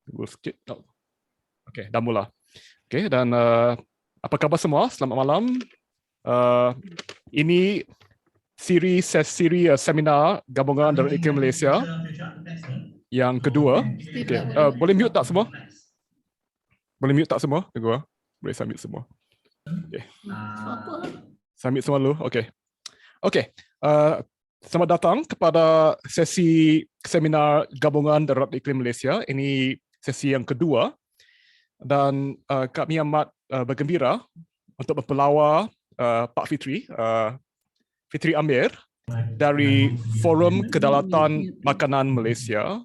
Tunggu sikit. Oh. Okey, dah mula. Okey, dan apa khabar semua? Selamat malam. Ini siri seminar Gabungan Darul Iklim Malaysia yang kedua. Okey, boleh mute tak semua? Boleh mute tak semua? Tunggu. Boleh submit semua. Okey. Submit semua dulu. Okey. Okey. Selamat datang kepada sesi seminar Gabungan Darurat Iklim Malaysia. Ini sesi yang kedua dan kami amat bergembira untuk berpelawar Pak Fitri, Fitri Amir dari Forum Kedaulatan Makanan Malaysia.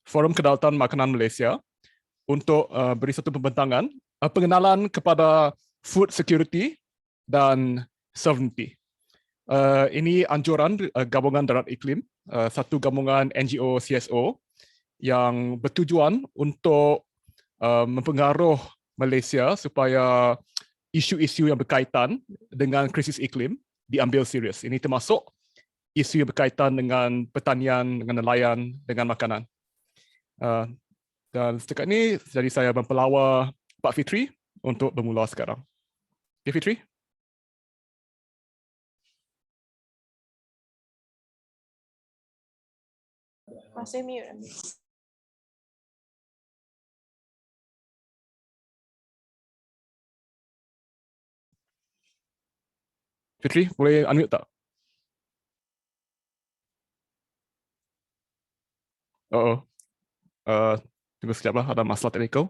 Forum Kedaulatan Makanan Malaysia untuk beri satu pembentangan, pengenalan kepada food security dan sovereignty. Ini anjuran Gabungan Darurat Iklim, satu gabungan NGO CSO yang bertujuan untuk mempengaruh Malaysia supaya isu-isu yang berkaitan dengan krisis iklim diambil serius. Ini termasuk isu yang berkaitan dengan pertanian, dengan nelayan, dengan makanan. Dan setakat ini, jadi saya mempelawar Pak Fitri untuk bermula sekarang. Okay, Fitri? Masih mute. Fitri, boleh unmute tak? Tunggu sekejap lah, ada masalah teknikal.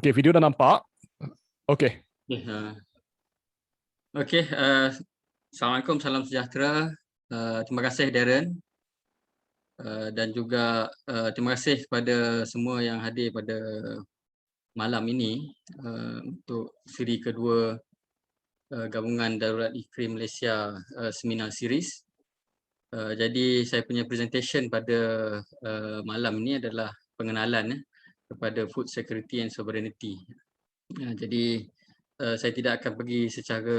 Okey, video dah nampak. Okey. Okey, Assalamualaikum, salam sejahtera. Terima kasih Darren. Dan juga terima kasih kepada semua yang hadir pada malam ini untuk siri kedua Gabungan Darurat Iklim Malaysia Seminar Series. Jadi saya punya presentation pada malam ini adalah pengenalan kepada food security and sovereignty. Jadi saya tidak akan pergi secara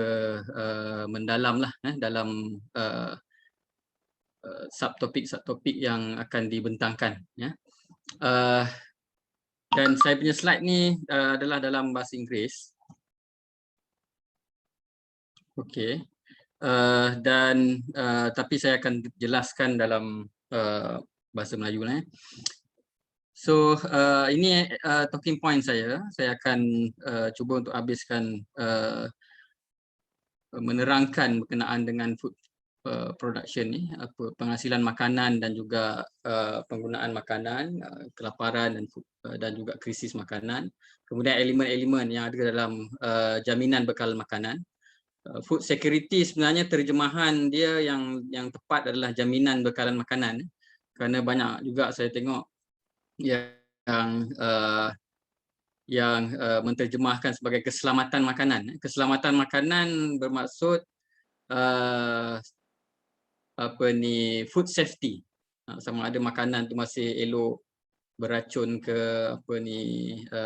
mendalam lah dalam subtopik yang akan dibentangkan. Dan saya punya slide ni adalah dalam bahasa Inggeris. Okey. Tapi saya akan jelaskan dalam bahasa Melayu lah. So ini talking point saya. Saya akan cuba untuk habiskan menerangkan berkenaan dengan food production ni, penghasilan makanan dan juga penggunaan makanan, kelaparan dan juga krisis makanan. Kemudian elemen-elemen yang ada dalam jaminan bekal makanan. Food security sebenarnya terjemahan dia yang tepat adalah jaminan bekalan makanan, kerana banyak juga saya tengok yang menterjemahkan sebagai keselamatan makanan. Keselamatan makanan bermaksud food safety, sama ada makanan tu masih elok, beracun ke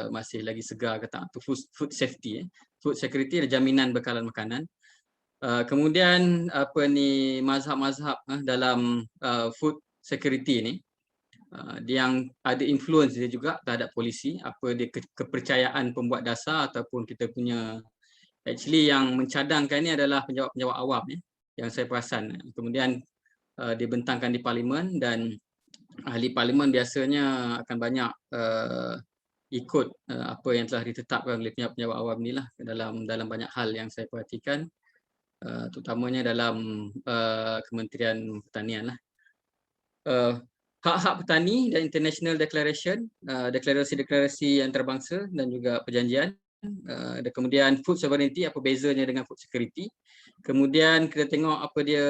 masih lagi segar ke tak, tu food safety. Food security adalah jaminan bekalan makanan. Kemudian mazhab-mazhab dalam food security ni, yang ada influence dia juga terhadap polisi, apa dia kepercayaan pembuat dasar ataupun kita punya, actually yang mencadangkan ni adalah penjawat-penjawat awam yang saya perasan. Kemudian dibentangkan di parlimen dan ahli parlimen biasanya akan banyak ikut apa yang telah ditetapkan oleh penjawat awam ni lah dalam banyak hal yang saya perhatikan, terutamanya dalam Kementerian Pertanian lah. Hak-hak petani dan International Declaration, deklarasi-deklarasi antarabangsa dan juga perjanjian. Kemudian food sovereignty, apa bezanya dengan food security. Kemudian kita tengok apa dia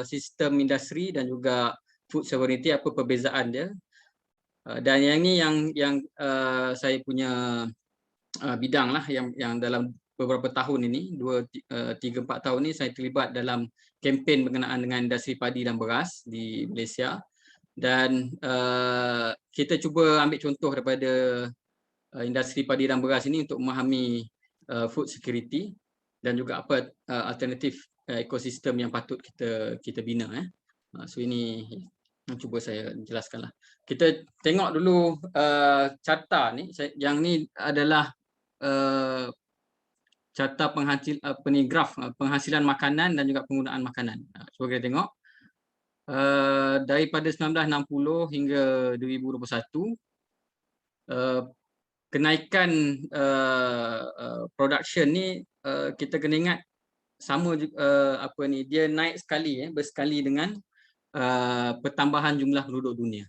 sistem industri dan juga food sovereignty, apa perbezaan dia. Dan yang ni yang saya punya bidang lah, yang dalam beberapa tahun ini, 3-4 tahun ni saya terlibat dalam kempen berkenaan dengan industri padi dan beras di Malaysia. Dan kita cuba ambil contoh daripada industri padi dan beras ini untuk memahami food security dan juga apa alternatif ekosistem yang patut kita bina. So ini Cuba saya jelaskanlah. Kita tengok dulu carta ni. Yang ni adalah carta graf penghasilan makanan dan juga penggunaan makanan. Cuba kita tengok. Daripada 1960 hingga 2021, kenaikan production ni kita kena ingat sama dia naik sekali, bersekali dengan pertambahan jumlah penduduk dunia.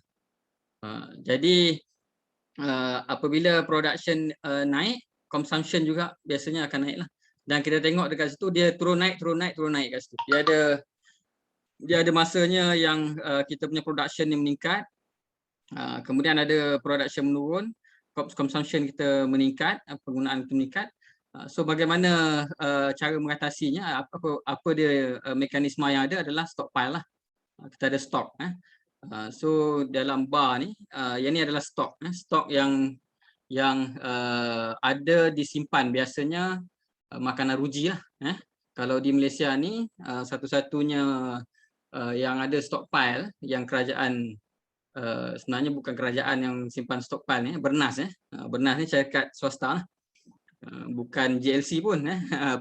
Jadi apabila production naik, consumption juga biasanya akan naik lah. Dan kita tengok dekat situ dia turun naik kat situ. Dia ada masanya yang kita punya production yang meningkat, kemudian ada production menurun, consumption kita meningkat, penggunaan kita meningkat. So bagaimana cara mengatasinya? Apa dia mekanisme yang ada adalah stockpile lah. Kita ada stok. So dalam bar ni, yang ni adalah stok. Stok yang ada disimpan, biasanya makanan ruji lah. Kalau di Malaysia ni satu-satunya yang ada stockpile yang kerajaan, sebenarnya bukan kerajaan yang simpan stockpile ni, Bernas. Bernas ni syarikat swasta lah. Bukan JLC pun,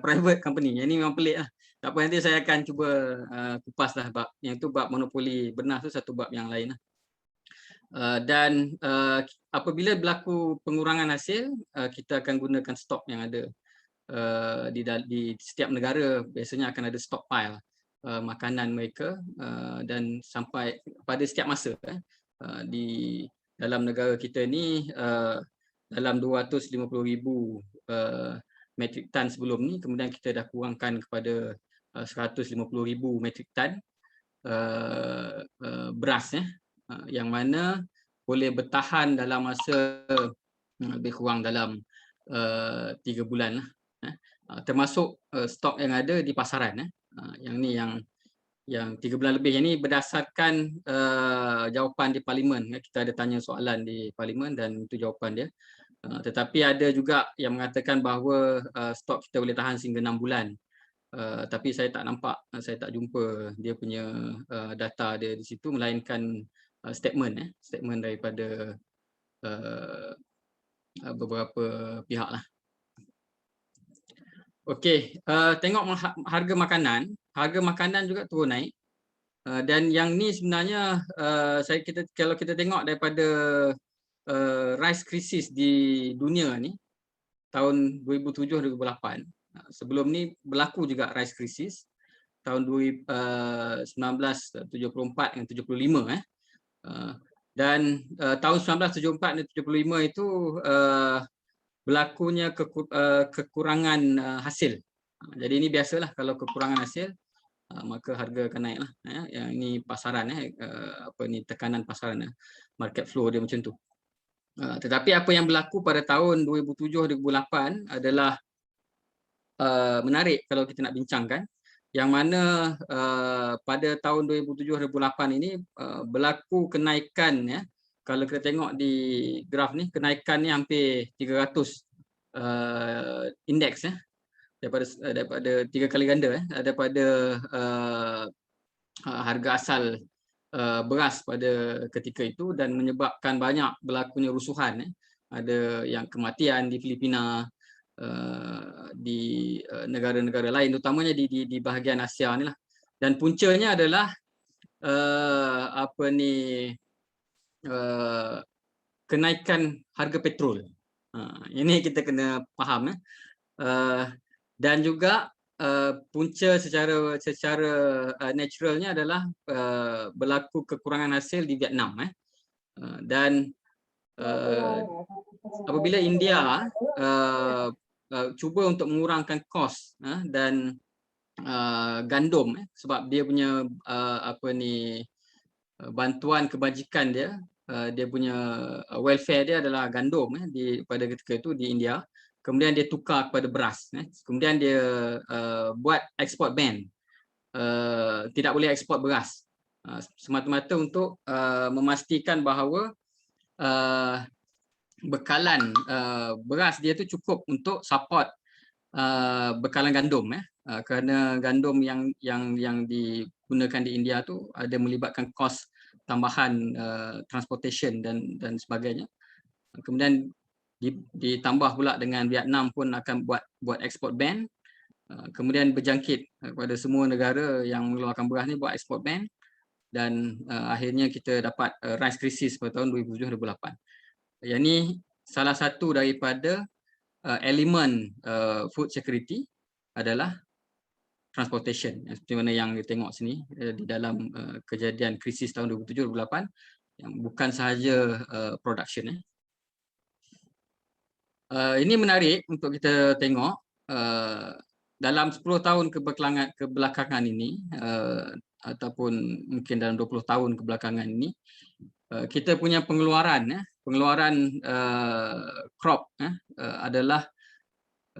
private company. Yang ni memang pelik lah. Tak apa, nanti saya akan cuba kupas lah bab yang tu, bab monopoli Bernas tu satu bab yang lain lah. Dan apabila berlaku pengurangan hasil, kita akan gunakan stok yang ada di setiap negara. Biasanya akan ada stockpile makanan mereka, dan sampai pada setiap masa di dalam negara kita ni dalam 250,000 metrik tan sebelum ni, kemudian kita dah kurangkan kepada 150,000 metrik tan beras, yang mana boleh bertahan dalam masa lebih kurang dalam 3 bulan lah, termasuk stok yang ada di pasaran. Yang ni yang 3 bulan lebih. Yang ni berdasarkan jawapan di parlimen. Kita ada tanya soalan di parlimen dan itu jawapan dia. Tetapi ada juga yang mengatakan bahawa stok kita boleh tahan sehingga 6 bulan. Tapi saya tak nampak, saya tak jumpa dia punya data dia di situ, melainkan statement daripada beberapa pihak lah. Okey, tengok harga makanan. Harga makanan juga turun naik. Dan yang ni sebenarnya kalau kita tengok daripada rice crisis di dunia ni tahun 2007-2008, sebelum ni berlaku juga rice crisis tahun 1974 dan 75, dan tahun 1974 dan 75 itu berlakunya kekurangan hasil. Jadi ini biasalah, kalau kekurangan hasil maka harga akan naik lah. Yang ini pasaran, tekanan pasaran, market flow dia macam tu. Tetapi apa yang berlaku pada tahun 2007-2008 adalah menarik kalau kita nak bincangkan, yang mana pada tahun 2007-2008 ini berlaku kenaikan, kalau kita tengok di graf ni, kenaikan ni hampir 300 indeks, daripada 3 kali ganda daripada harga asal beras pada ketika itu, dan menyebabkan banyak berlakunya rusuhan. Ada yang kematian di Filipina, di negara-negara lain, terutamanya di bahagian Asia ni lah. Dan puncanya adalah kenaikan harga petrol. Ini kita kena faham. Dan juga punca secara naturalnya adalah berlaku kekurangan hasil di Vietnam. Dan apabila India cuba untuk mengurangkan kos dan gandum, sebab dia punya bantuan kebajikan dia, dia punya welfare dia adalah gandum pada ketika itu di India. Kemudian dia tukar kepada beras. Kemudian dia buat export ban. Tidak boleh ekspor beras. Semata-mata untuk memastikan bahawa bekalan beras dia tu cukup untuk support bekalan gandum. Kerana gandum yang digunakan di India tu ada melibatkan kos tambahan transportation dan sebagainya. Kemudian ditambah pula dengan Vietnam pun akan buat export ban. Kemudian berjangkit kepada semua negara yang mengeluarkan beras ni buat export ban, dan akhirnya kita dapat rice crisis pada tahun 2007-2008. Yang ni salah satu daripada elemen food security adalah transportation, seperti mana yang kita tengok sini di dalam kejadian krisis tahun 2007-2008, yang bukan sahaja production. Ini menarik untuk kita tengok. Dalam 10 tahun kebelakangan ini, ataupun mungkin dalam 20 tahun kebelakangan ini, kita punya pengeluaran crop adalah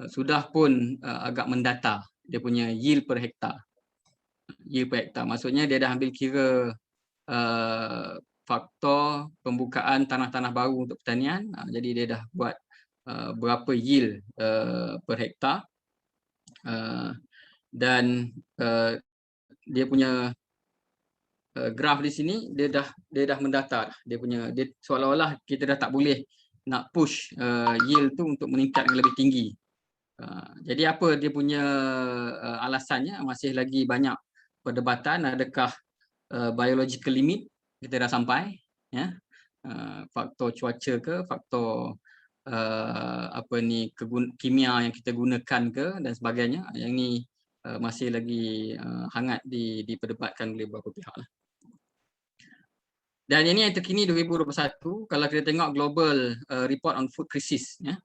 sudah pun agak mendata dia punya yield per hektar. Maksudnya dia dah ambil kira faktor pembukaan tanah-tanah baru untuk pertanian. Jadi dia dah buat berapa yield per hektar. Dan dia punya graf di sini dia dah mendata. Dia seolah-olah kita dah tak boleh nak push yield tu untuk meningkat lebih tinggi. Jadi apa dia punya alasannya? Masih lagi banyak perdebatan. Adakah biological limit kita dah sampai, ya? Faktor cuaca ke, faktor kimia yang kita gunakan ke, dan sebagainya. Yang ni masih lagi hangat diperdebatkan oleh beberapa pihak. Dan ini yang terkini 2021. Kalau kita tengok global report on food crisis, ya,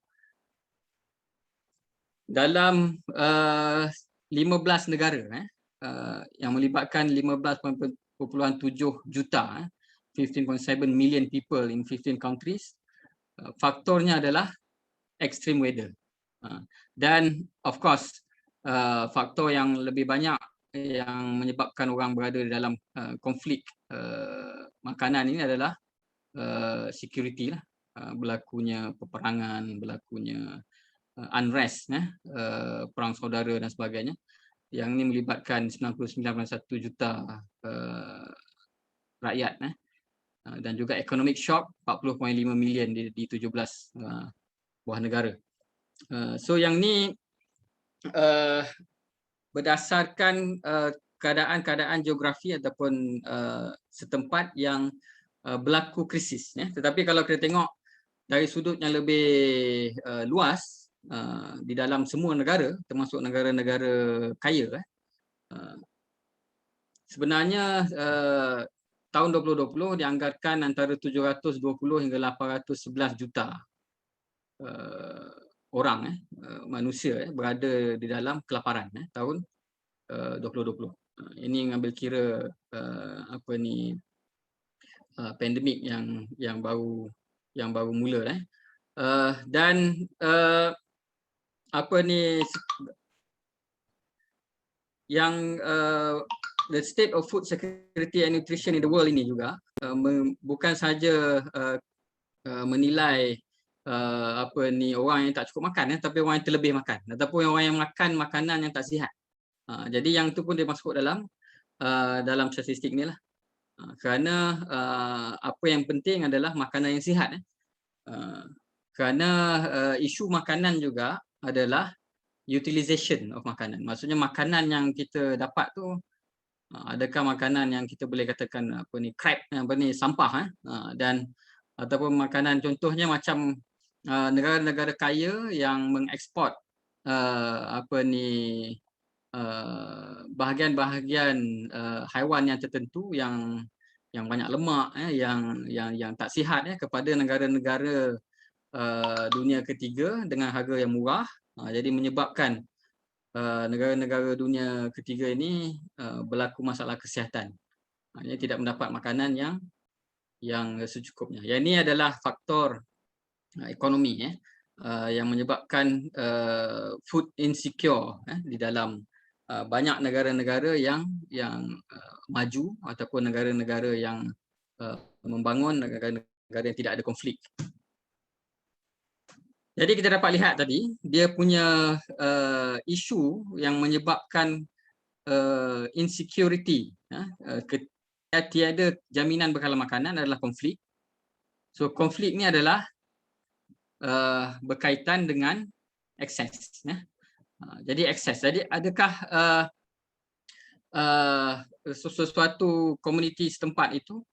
dalam 15 negara yang melibatkan 15.7 juta, 15.7 million people in 15 countries, faktornya adalah extreme weather. Dan of course faktor yang lebih banyak yang menyebabkan orang berada di dalam konflik makanan ini adalah security lah. Berlakunya peperangan, berlakunya unrest, perang saudara dan sebagainya. Yang ini melibatkan 99.1 juta rakyat, dan juga economic shock 40.5 million di 17 buah negara. So yang ni berdasarkan keadaan-keadaan geografi ataupun setempat yang berlaku krisis. Tetapi kalau kita tengok dari sudut yang lebih luas, di dalam semua negara, termasuk negara-negara kaya, sebenarnya tahun 2020 dianggarkan antara 720 hingga 811 juta orang, manusia berada di dalam kelaparan tahun 2020. Ini mengambil kira pandemik yang baru mula, dan the state of food security and nutrition in the world ini juga bukan saja menilai orang yang tak cukup makan, tapi orang yang terlebih makan, ataupun orang yang makan makanan yang tak sihat. Jadi yang itu pun dia masuk dalam statistik ni lah. Kerana apa yang penting adalah makanan yang sihat. Kerana isu makanan juga adalah utilization of makanan. Maksudnya makanan yang kita dapat tu, adakah makanan yang kita boleh katakan crap, sampah, dan ataupun makanan contohnya macam negara-negara kaya yang mengeksport bahagian-bahagian haiwan yang tertentu yang banyak lemak, yang tak sihat, kepada negara-negara dunia ketiga dengan harga yang murah. Jadi menyebabkan negara-negara dunia ketiga ini berlaku masalah kesihatan. Dia tidak mendapat makanan yang secukupnya. Yang ini adalah faktor ekonomi yang menyebabkan food insecure di dalam banyak negara-negara yang maju ataupun negara-negara yang membangun, negara-negara yang tidak ada konflik. Jadi kita dapat lihat tadi dia punya isu yang menyebabkan insecurity tiada jaminan bekalan makanan adalah konflik. So konflik ni adalah berkaitan dengan akses. Jadi akses. Jadi adakah sesuatu komuniti setempat itu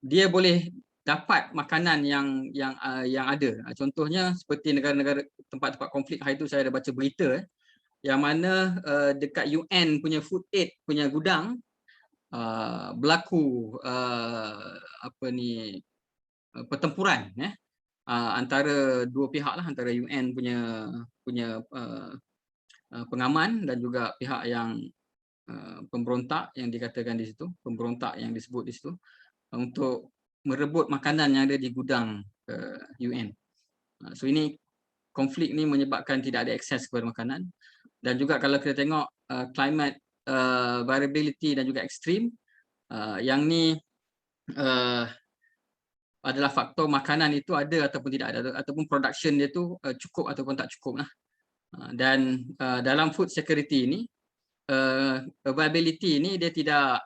dia boleh dapat makanan yang ada. Contohnya seperti negara-negara tempat-tempat konflik, hari itu saya ada baca berita yang mana dekat UN punya food aid punya gudang berlaku pertempuran antara dua pihak lah, antara UN punya pengaman dan juga pihak yang pemberontak yang dikatakan di situ, pemberontak yang disebut di situ, untuk merebut makanan yang ada di gudang UN. So ini konflik ni menyebabkan tidak ada akses kepada makanan, dan juga kalau kita tengok climate variability dan juga ekstrim, yang ni adalah faktor makanan itu ada ataupun tidak ada, ataupun production dia tu cukup ataupun tak cukup lah. Dan dalam food security ini, availability ini dia tidak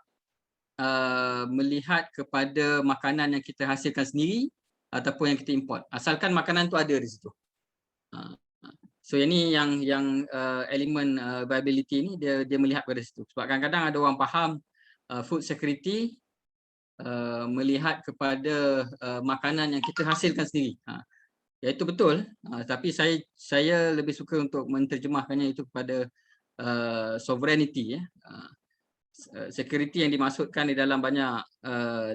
melihat kepada makanan yang kita hasilkan sendiri ataupun yang kita import, asalkan makanan tu ada di situ. So ini yang elemen viability ini dia melihat pada situ. Sebab kadang-kadang ada orang faham food security melihat kepada makanan yang kita hasilkan sendiri. Ya, itu betul, tapi saya lebih suka untuk menterjemahkannya itu kepada sovereignty. Security yang dimaksudkan di dalam banyak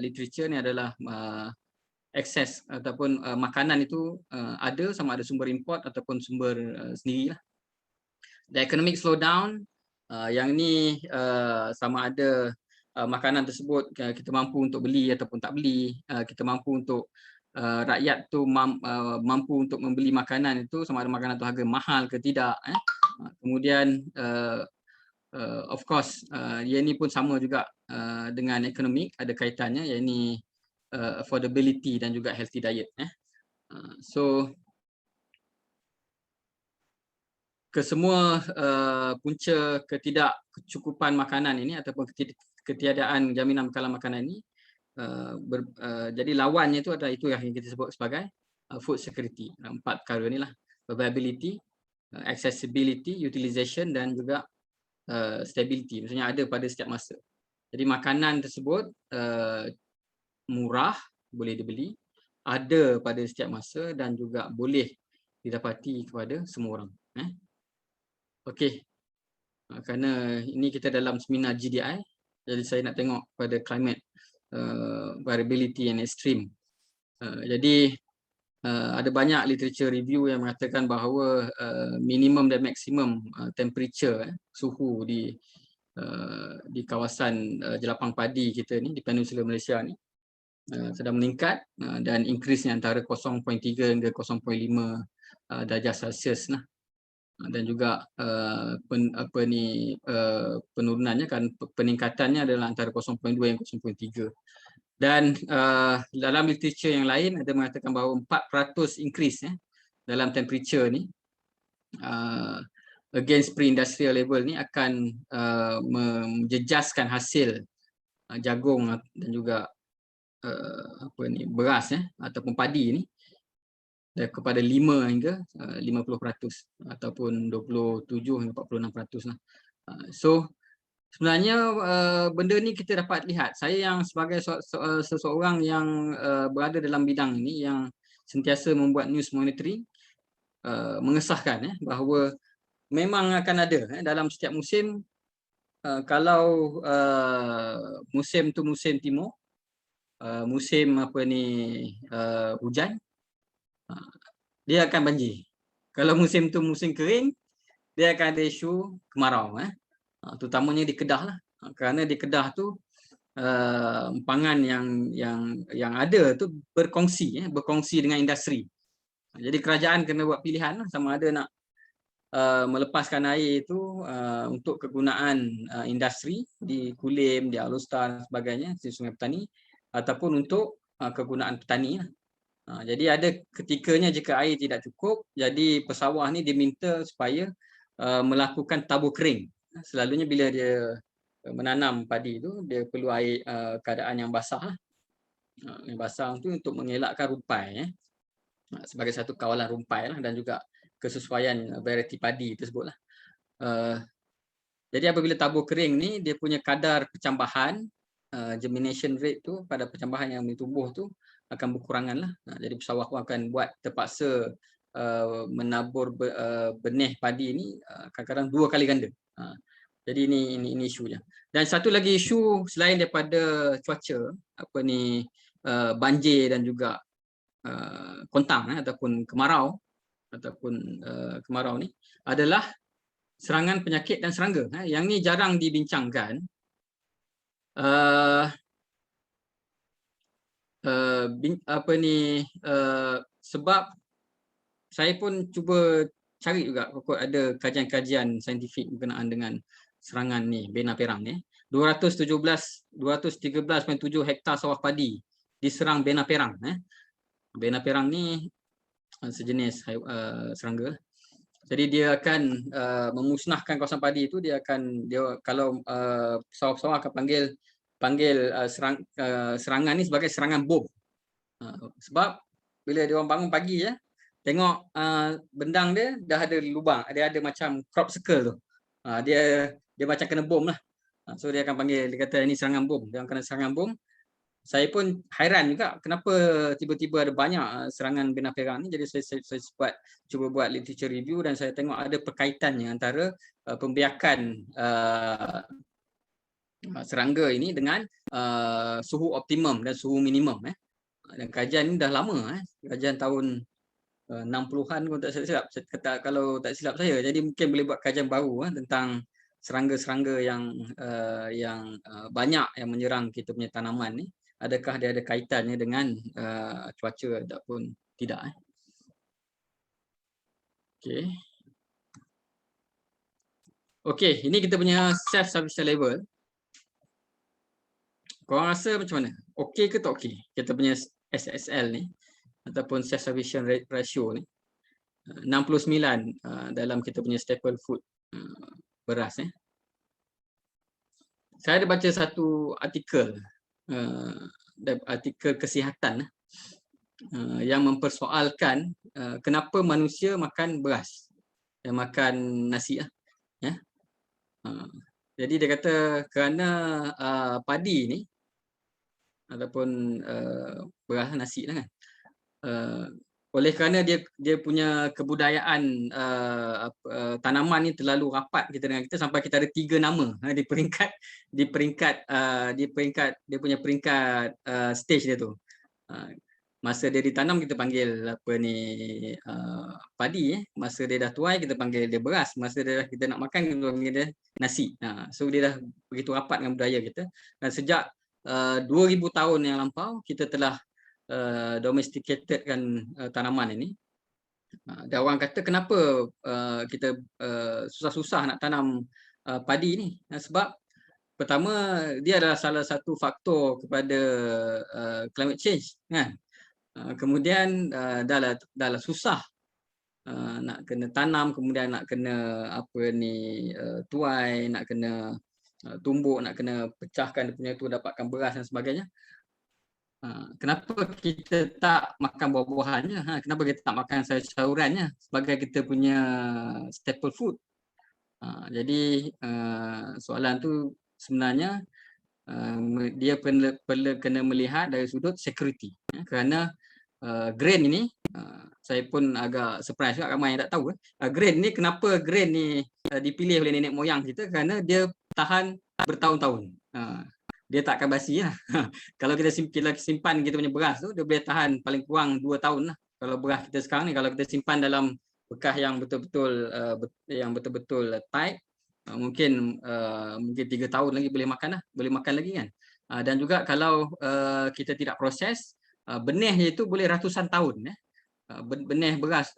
literature ni adalah akses ataupun makanan itu ada, sama ada sumber import ataupun sumber sendiri lah. The economic slowdown, yang ni sama ada makanan tersebut kita mampu untuk beli ataupun tak beli, kita mampu untuk rakyat tu mampu untuk membeli makanan itu, sama ada makanan tu harga mahal ke tidak. Kemudian of course ia ni pun sama juga dengan ekonomi, ada kaitannya, iaitu affordability dan juga healthy diet. So kesemua punca ketidakcukupan makanan ini ataupun ketiadaan jaminan bekalan makanan ini, jadi lawannya itu adalah itu yang kita sebut sebagai food security. Empat perkara inilah: availability, accessibility, utilization dan juga stability. Maksudnya ada pada setiap masa. Jadi makanan tersebut murah, boleh dibeli, ada pada setiap masa dan juga boleh didapati kepada semua orang. Okey. Kerana ini kita dalam seminar GDI, jadi saya nak tengok pada climate variability and extreme. Jadi ada banyak literature review yang mengatakan bahawa minimum dan maximum temperature, suhu di kawasan jelapang padi kita ni, di Peninsula Malaysia ni sedang meningkat, dan increase ni antara 0.3 hingga 0.5 darjah Celsius lah. Dan juga penurunannya kan, peningkatannya adalah antara 0.2 dan 0.3. Dan dalam literature yang lain ada mengatakan bahawa 4% increase dalam temperature ni against pre-industrial level ni akan menjejaskan hasil jagung dan juga beras ataupun padi ni kepada 5 hingga 50% ataupun 27 hingga 46% lah. So sebenarnya benda ni kita dapat lihat. Saya yang sebagai seseorang yang berada dalam bidang ini, yang sentiasa membuat news monitoring, mengesahkan bahawa memang akan ada dalam setiap musim. Kalau musim tu musim timur, musim hujan, dia akan banjir. Kalau musim tu musim kering, dia akan ada isu kemarau. Terutamanya di Kedah lah, kerana di Kedah tu pangan yang ada tu berkongsi dengan industri. Jadi kerajaan kena buat pilihan lah, sama ada nak melepaskan air itu untuk kegunaan industri di Kulim, di Alustar dan sebagainya, di Sungai Petani, ataupun untuk kegunaan petani lah. Jadi ada ketikanya jika air tidak cukup, jadi pesawah ni diminta supaya melakukan tabur kering. Selalunya bila dia menanam padi tu dia perlu air keadaan yang basah lah. Yang basah tu untuk mengelakkan rumpai sebagai satu kawalan rumpai lah, dan juga kesesuaian variety padi tersebut lah. Jadi apabila tabur kering ni dia punya kadar percambahan germination rate tu pada percambahan yang tumbuh tu akan berkurangan lah. Jadi pesawah akan buat terpaksa menabur benih padi ni kadang-kadang 2 kali ganda. Jadi ini isunya. Dan satu lagi isu selain daripada cuaca, banjir dan juga kontang ataupun kemarau ni adalah serangan penyakit dan serangga. Yang ni jarang dibincangkan. Sebab saya pun cuba cari juga ada kajian-kajian saintifik berkenaan dengan serangan ni bena perang ni. 213.7 hektar sawah padi diserang bena perang. Bena perang ni sejenis serangga. Jadi dia akan memusnahkan kawasan padi itu. Kalau pesawah-pesawah akan panggil serangan ni sebagai serangan bom. Sebab bila dia orang bangun pagi tengok bendang dia dah ada lubang, dia ada macam crop circle tu. Dia macam kena bom lah. So dia akan panggil, dia kata ini serangan bom. Dia akan kena serangan bom. Saya pun hairan juga kenapa tiba-tiba ada banyak serangan bena perang ni. Jadi saya cuba buat literature review dan saya tengok ada perkaitannya antara pembiakan serangga ini dengan suhu optimum dan suhu minimum. Dan kajian ini dah lama, kajian tahun 60-an kalau tak silap saya. Jadi mungkin boleh buat kajian baru tentang serangga-serangga yang banyak yang menyerang kita punya tanaman ni. Adakah dia ada kaitannya dengan cuaca ataupun tidak? Okey, ini kita punya self-sufficient level. Korang rasa macam mana? Okey ke tak okey? Kita punya SSL ni ataupun self-sufficient ratio ni 69 dalam kita punya staple food beras. Saya ada baca satu artikel kesihatan yang mempersoalkan kenapa manusia makan beras dan makan nasi jadi dia kata kerana padi ni ataupun beras nasi lah kan, oleh kerana dia punya kebudayaan tanaman ni terlalu rapat kita dengan kita sampai kita ada 3 nama di peringkat dia punya peringkat stage dia tu. Masa dia ditanam kita panggil padi, masa dia dah tuai kita panggil dia beras, masa kita nak makan kita panggil dia nasi. So dia dah begitu rapat dengan budaya kita, dan sejak 2000 tahun yang lampau kita telah domesticatedkan tanaman ini. Dan orang kata kenapa kita susah-susah nak tanam padi ni, sebab pertama dia adalah salah satu faktor kepada climate change kan. Kemudian dah susah nak kena tanam, kemudian nak kena tuai, nak kena tumbuk, nak kena pecahkan dia punya tu dapatkan beras dan sebagainya. Kenapa kita tak makan buah-buahannya? Kenapa kita tak makan sayur-sayurannya sebagai kita punya staple food? Jadi soalan tu sebenarnya dia perlu kena melihat dari sudut security. Kerana grain ini, saya pun agak surprise juga ramai yang tak tahu. Grain ni, kenapa grain ni dipilih oleh nenek moyang kita? Kerana dia tahan bertahun-tahun. Dia tak akan basi lah. Kalau kita simpan kita punya beras tu, dia boleh tahan paling kurang 2 tahun lah. Kalau beras kita sekarang ni, kalau kita simpan dalam bekas yang betul-betul tight, mungkin 3 tahun lagi boleh makan lah, boleh makan lagi kan. Dan juga kalau kita tidak proses, benih itu boleh ratusan tahun. Benih beras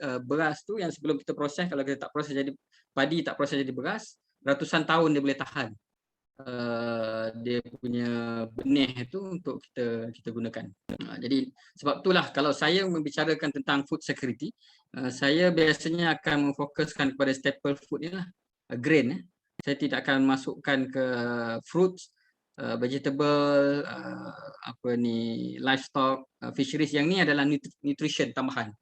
tu yang sebelum kita proses, kalau kita tak proses jadi padi, tak proses jadi beras, ratusan tahun dia boleh tahan dia punya benih itu untuk kita gunakan. Jadi sebab itulah kalau saya membicarakan tentang food security, saya biasanya akan memfokuskan kepada staple food ni lah, grain. Saya tidak akan masukkan ke fruits, vegetable, livestock, fisheries. Yang ni adalah nutrition tambahan.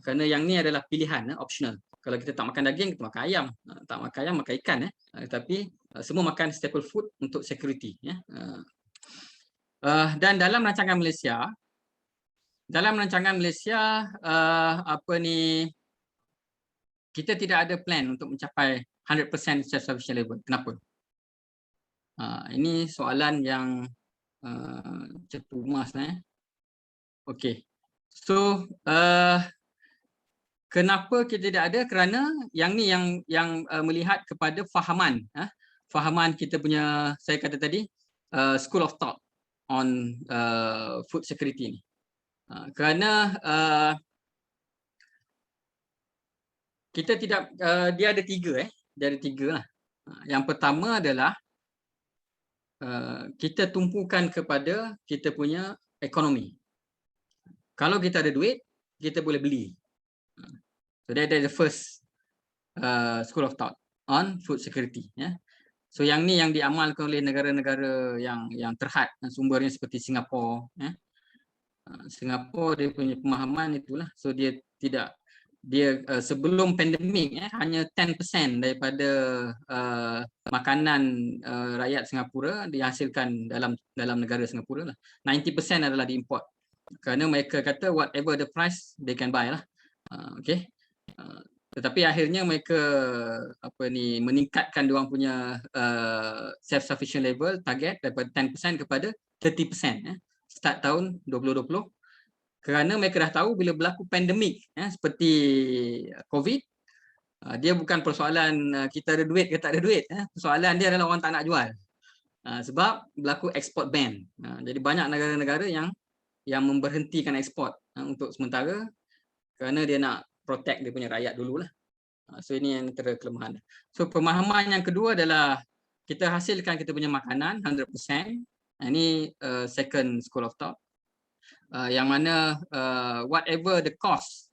Kerana yang ni adalah pilihan, optional. Kalau kita tak makan daging, kita makan ayam. Tak makan ayam, makan ikan. Tapi semua makan staple food untuk security. Dan dalam rancangan Malaysia, kita tidak ada plan untuk mencapai 100% self-sufficient level. Kenapa? Ini soalan yang cepu emas. Okey. So, kenapa kita tidak ada? Kerana yang ni yang melihat kepada fahaman. Fahaman kita punya, saya kata tadi, school of thought on food security ni. Kerana kita tidak, dia ada tiga. Dia ada tiga lah. Yang pertama adalah kita tumpukan kepada kita punya ekonomi. Kalau kita ada duit, kita boleh beli. So that is the first school of thought on food security. So yang ni yang diamalkan oleh negara-negara yang terhad sumbernya seperti Singapura. Singapura dia punya pemahaman itulah. So dia tidak, sebelum pandemik hanya 10% daripada makanan rakyat Singapura dihasilkan dalam negara Singapura lah. 90% adalah diimport. Kerana mereka kata whatever the price they can buy lah. Okey. Tetapi akhirnya mereka meningkatkan diorang punya self sufficient level target daripada 10% kepada 30% start tahun 2020. Kerana mereka dah tahu bila berlaku pandemik seperti COVID, dia bukan persoalan kita ada duit ke tak ada duit. Persoalan dia adalah orang tak nak jual. Sebab berlaku export ban. Jadi banyak negara-negara yang memberhentikan ekspor untuk sementara kerana dia nak protect dia punya rakyat dululah. So ini yang antara kelemahan. So pemahaman yang kedua adalah kita hasilkan kita punya makanan 100%. Ini second school of thought. Yang mana whatever the cost,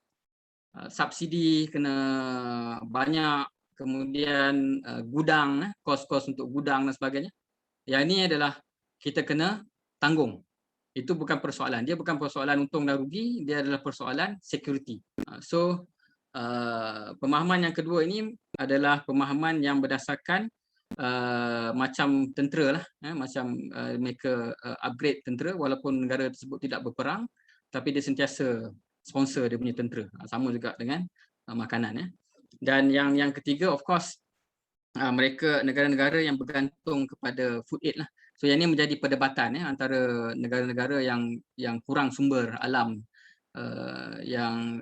subsidi kena banyak, kemudian gudang, kos-kos untuk gudang dan sebagainya. Yang ini adalah kita kena tanggung. Itu bukan persoalan. Dia bukan persoalan untung dan rugi, dia adalah persoalan security. So pemahaman yang kedua ini adalah pemahaman yang berdasarkan macam tentera lah, macam mereka upgrade tentera walaupun negara tersebut tidak berperang, tapi dia sentiasa sponsor dia punya tentera. Sama juga dengan makanan. Dan yang ketiga, of course, mereka negara-negara yang bergantung kepada food aid lah. So yang ini menjadi perdebatan antara negara-negara yang kurang sumber alam, yang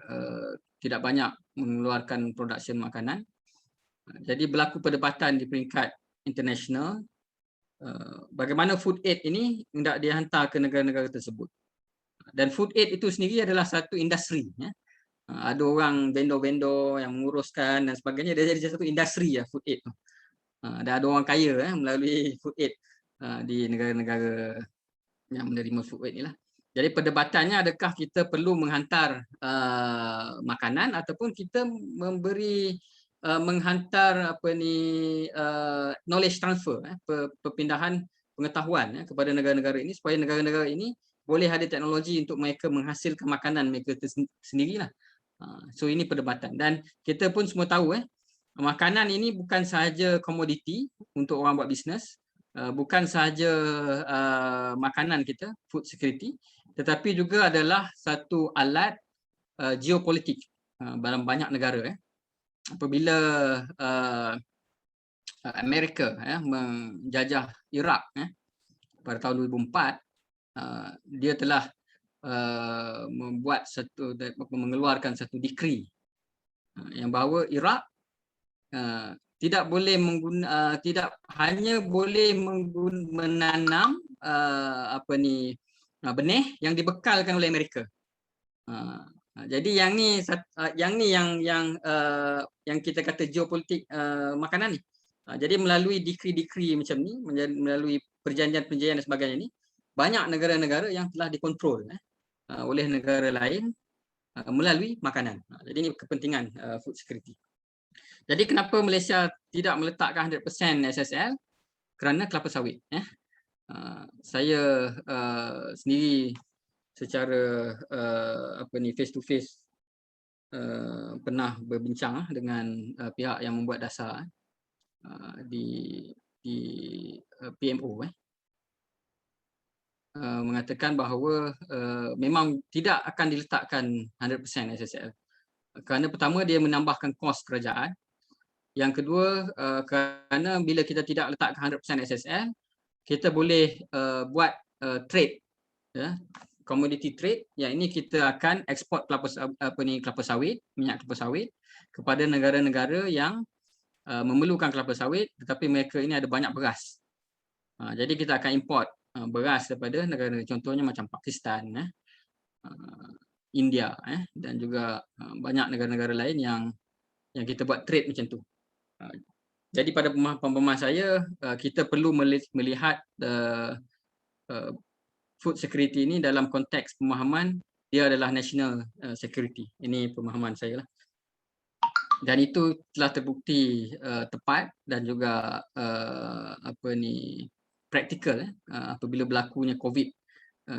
tidak banyak mengeluarkan production makanan. Jadi berlaku perdebatan di peringkat international bagaimana food aid ini hendak dihantar ke negara-negara tersebut. Dan food aid itu sendiri adalah satu industri. Ada orang vendor-vendor yang menguruskan dan sebagainya, dia jadi satu industri food aid tu. Dan ada orang kaya melalui food aid di negara-negara yang menerima food aid inilah. Jadi perdebatannya, adakah kita perlu menghantar makanan ataupun kita menghantar knowledge transfer, perpindahan pengetahuan kepada negara-negara ini supaya negara-negara ini boleh ada teknologi untuk mereka menghasilkan makanan mereka sendirilah. So ini perdebatan dan kita pun semua tahu makanan ini bukan sahaja komoditi untuk orang buat bisnes, bukan sahaja makanan kita, food security, tetapi juga adalah satu alat geopolitik dalam banyak negara. Apabila Amerika menjajah Iraq pada tahun 2004, dia telah mengeluarkan satu decree yang bahawa Iraq tidak boleh tidak hanya boleh menanam benih yang dibekalkan oleh Amerika. Jadi yang kita kata geopolitik makanan ni. Jadi melalui decree macam ni, melalui perjanjian-perjanjian dan sebagainya ni, banyak negara-negara yang telah dikontrol oleh negara lain melalui makanan. Jadi ini kepentingan food security. Jadi kenapa Malaysia tidak meletakkan 100% SSL? Kerana kelapa sawit. Saya sendiri secara face to face pernah berbincang dengan pihak yang membuat dasar di PMO mengatakan bahawa memang tidak akan diletakkan 100% SSL. Kerana pertama dia menambahkan kos kerajaan. Yang kedua kerana bila kita tidak letakkan 100% SSL, kita boleh buat trade, commodity trade, yang ini kita akan ekspor kelapa sawit, minyak kelapa sawit kepada negara-negara yang memerlukan kelapa sawit tetapi mereka ini ada banyak beras. Jadi kita akan import beras daripada negara-negara contohnya macam Pakistan, India dan juga banyak negara-negara lain yang kita buat trade macam tu. Jadi pada pemahaman saya kita perlu melihat food security ini dalam konteks pemahaman dia adalah national security. Ini pemahaman saya lah. Dan itu telah terbukti tepat dan juga praktikal apabila berlakunya COVID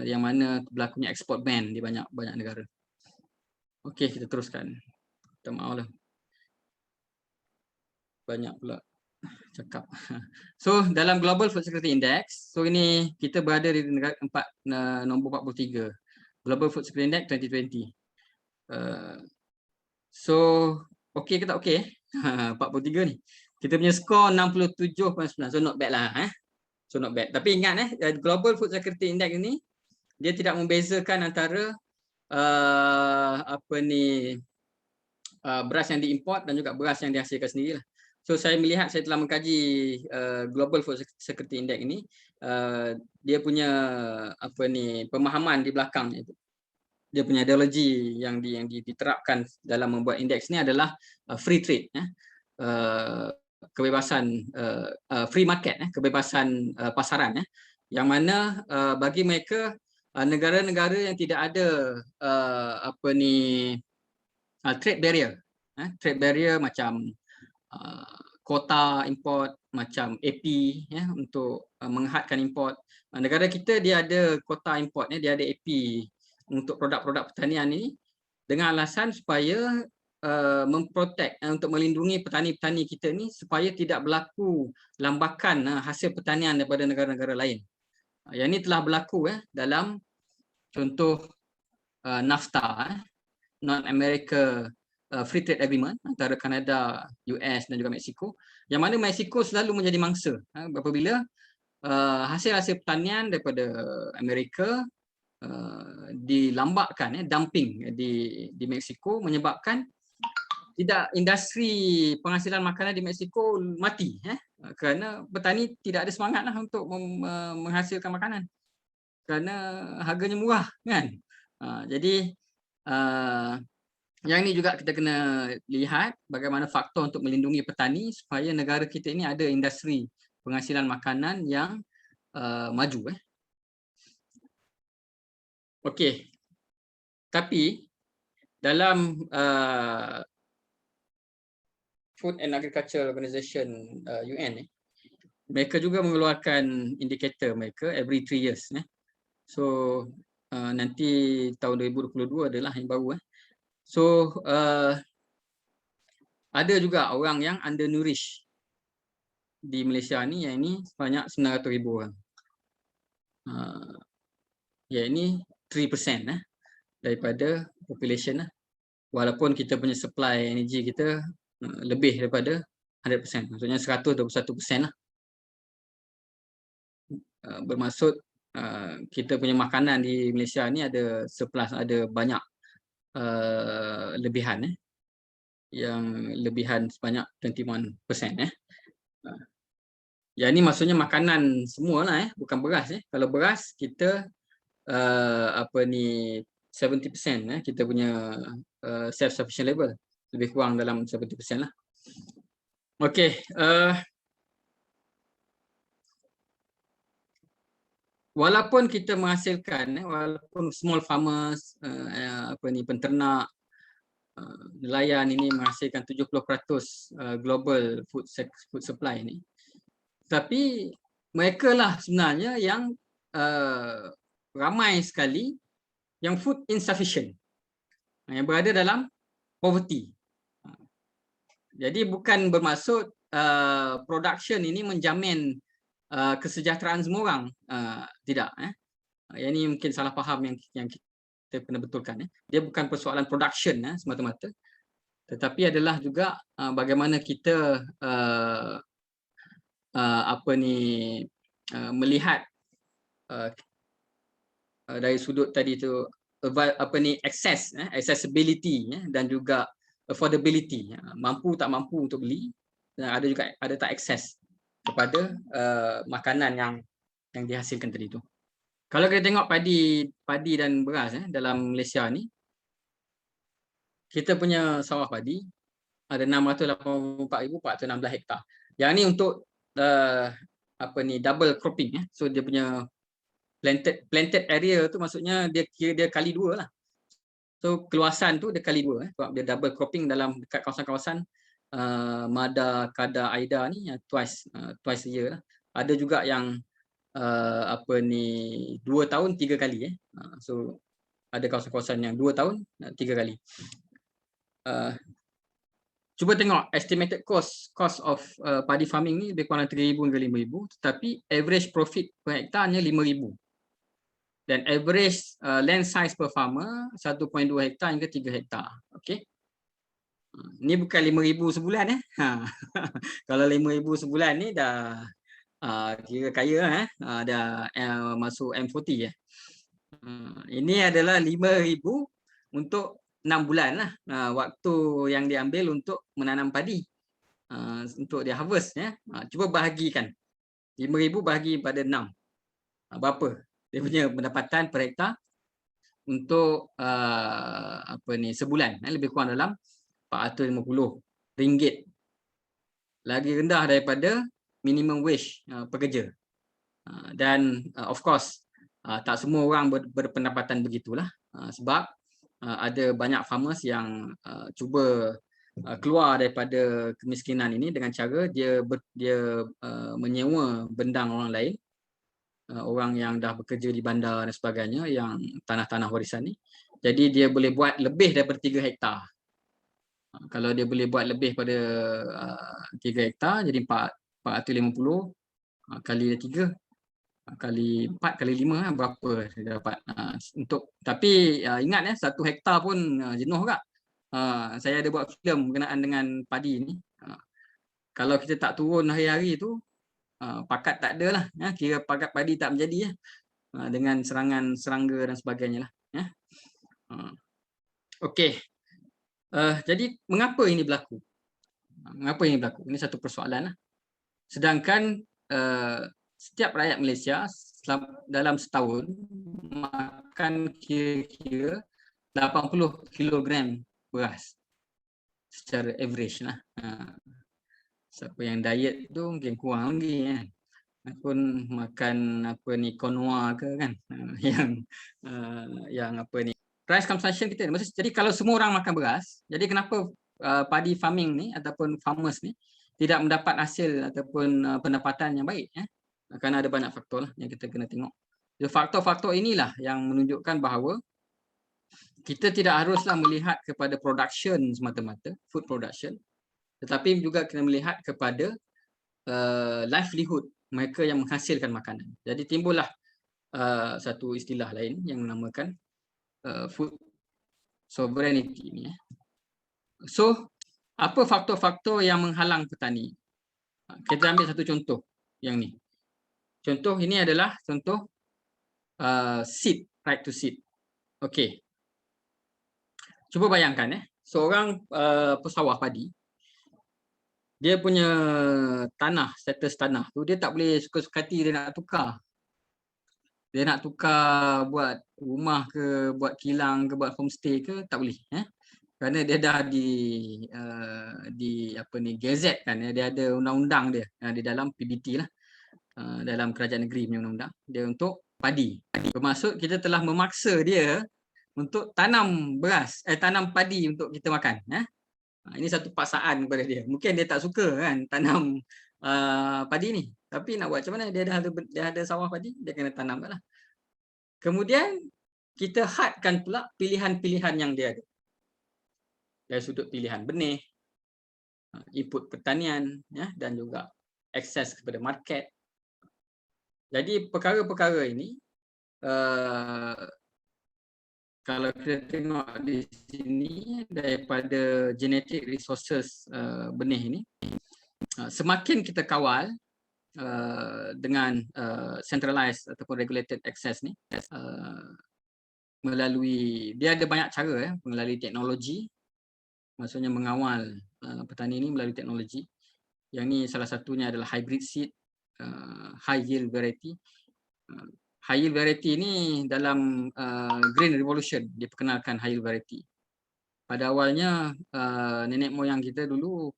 yang mana berlakunya export ban di banyak negara. Okey, kita teruskan. Minta maaf lah. Banyak pula cakap. So dalam Global Food Security Index, so ini kita berada di negara nombor 43. Global Food Security Index 2020. So okey ke tak okey? 43 ni. Kita punya skor 67.9. So not bad lah. So not bad. Tapi ingat Global Food Security Index ni dia tidak membezakan antara beras yang diimport dan juga beras yang dihasilkan sendiri lah. So saya melihat, saya telah mengkaji Global Food Security Index ini, dia punya pemahaman di belakang itu. Dia punya ideologi yang diterapkan dalam membuat indeks ni adalah free trade, kebebasan free market, kebebasan pasaran, yang mana bagi mereka negara-negara yang tidak ada trade barrier macam kuota import, macam AP untuk menghadkan import. Negara kita dia ada kuota import, dia ada AP untuk produk-produk pertanian ini dengan alasan supaya memprotek untuk melindungi petani-petani kita ni supaya tidak berlaku lambakan hasil pertanian daripada negara-negara lain. Yang ini telah berlaku dalam contoh NAFTA, Non-America Free Trade Agreement antara Kanada, US dan juga Mexico, yang mana Mexico selalu menjadi mangsa apabila hasil-hasil pertanian daripada Amerika dilambakkan, dumping di Mexico, menyebabkan industri penghasilan makanan di Mexico mati kerana petani tidak ada semangat untuk menghasilkan makanan kerana harganya murah kan. Jadi yang ini juga kita kena lihat bagaimana faktor untuk melindungi petani supaya negara kita ini ada industri penghasilan makanan yang maju. Okey. Tapi dalam Food and Agriculture Organization UN mereka juga mengeluarkan indikator mereka every 3 years. So nanti tahun 2022 adalah yang baru. So ada juga orang yang undernourished di Malaysia ni, yang ini sebanyak 900,000 orang. Yang ini 3% daripada population. Walaupun kita punya supply energy kita lebih daripada 100%, maksudnya 121% lah. Bermaksud kita punya makanan di Malaysia ni ada surplus, ada banyak lebihan, yang lebihan sebanyak 21%. Yang ini maksudnya makanan semua lah, bukan beras. Kalau beras kita 70%, kita punya self sufficient level, lebih kurang dalam 70% lah. Okey, walaupun kita menghasilkan, walaupun small farmers, penternak, nelayan ini menghasilkan 70% global food supply ni. Tapi mereka lah sebenarnya yang ramai sekali yang food insufficient, yang berada dalam poverty. Jadi bukan bermaksud production ini menjamin kesejahteraan semua orang, tidak. Yang ini mungkin salah faham yang kita kena betulkan. Dia bukan persoalan production semata-mata, tetapi adalah juga bagaimana kita melihat dari sudut tadi tu accessibility dan juga affordability, mampu tak mampu untuk beli, dan ada juga ada tak akses kepada makanan yang dihasilkan tadi tu. Kalau kita tengok padi dan beras dalam Malaysia ni, kita punya sawah padi ada 684,416 hektar. Yang ni untuk double cropping. So dia punya planted area tu maksudnya dia kira dia kali 2 lah. So keluasan tu dia kali 2 sebab dia double cropping dalam dekat kawasan-kawasan Mada, Kada, Aida ni twice a year lah. Ada juga yang 2 tahun 3 kali. So ada kawasan-kawasan yang 2 tahun 3 kali. Cuba tengok estimated cost of padi farming ni lebih kurang 3,000 hingga 5,000, tetapi average profit per hektar hanya 5,000. Dan average land size per farmer 1.2 hektar hingga 3 hektar. Okey. Ni bukan 5,000 sebulan Kalau 5,000 sebulan ni dah kira kaya dah masuk M40 Ini adalah 5,000 untuk 6 bulan lah waktu yang diambil untuk menanam padi, untuk dia harvest Cuba bahagikan 5,000 bahagi pada 6, berapa dia punya pendapatan per hektar untuk sebulan, lebih kurang dalam RM450, lagi rendah daripada minimum wage pekerja. Dan of course tak semua orang berpendapatan begitulah, sebab ada banyak farmers yang cuba keluar daripada kemiskinan ini dengan cara dia menyewa bendang orang lain, orang yang dah bekerja di bandar dan sebagainya, yang tanah-tanah warisan ni. Jadi dia boleh buat lebih daripada 3 hektar. Kalau dia boleh buat lebih pada 3 hektar, jadi 450 kali 3 kali 4 kali 5 berapa dia dapat tapi ingat 1 hektar pun jenuh juga. Saya ada buat filem berkenaan dengan padi ni. Kalau kita tak turun hari-hari tu, pakat tak ada lah, kira pakat padi tak menjadi dengan serangan serangga dan sebagainya lah. Okey. Jadi mengapa ini berlaku? Mengapa ini berlaku? Ini satu persoalan lah. Sedangkan setiap rakyat Malaysia dalam setahun makan kira-kira 80 kilogram beras secara average lah. Siapa yang diet tu mungkin kurang lagi pun makan quinoa ke kan, yang rice consumption kita. Jadi kalau semua orang makan beras, jadi kenapa padi farming ni ataupun farmers ni tidak mendapat hasil ataupun pendapatan yang baik? Kerana ada banyak faktor lah yang kita kena tengok. Faktor-faktor inilah yang menunjukkan bahawa kita tidak haruslah melihat kepada production semata-mata, food production, tetapi juga kena melihat kepada livelihood mereka yang menghasilkan makanan. Jadi timbullah satu istilah lain yang menamakan food sovereignty ni. So, apa faktor-faktor yang menghalang petani? Kita ambil satu contoh yang ni. Contoh ini adalah contoh seed, right to seed. Okey. Cuba bayangkan seorang pesawah padi, dia punya tanah, status tanah tu dia tak boleh suka-suka hati dia nak tukar. Dia nak tukar buat rumah ke, buat kilang ke, buat homestay ke, tak boleh. Kerana dia dah gazette kan, dia ada undang-undang dia di dalam PBT lah, dalam kerajaan negeri punya undang-undang dia untuk padi. Bermaksud kita telah memaksa dia untuk tanam beras, tanam padi untuk kita makan. Ini satu paksaan kepada dia. Mungkin dia tak suka kan tanam padi ni. Tapi nak buat macam mana? Dia ada sawah padi, dia kena tanam lah. Kemudian kita hadkan pula pilihan-pilihan yang dia ada. Dari sudut pilihan benih, input pertanian, dan juga akses kepada market. Jadi perkara-perkara ini kalau kita tengok di sini daripada genetic resources benih ini, semakin kita kawal dengan centralized ataupun regulated access ni, melalui, dia ada banyak cara melalui teknologi, maksudnya mengawal petani ini melalui teknologi. Yang ni salah satunya adalah hybrid seed, high yield variety. High yield variety ni dalam Green Revolution diperkenalkan high yield variety. Pada awalnya nenek moyang kita dulu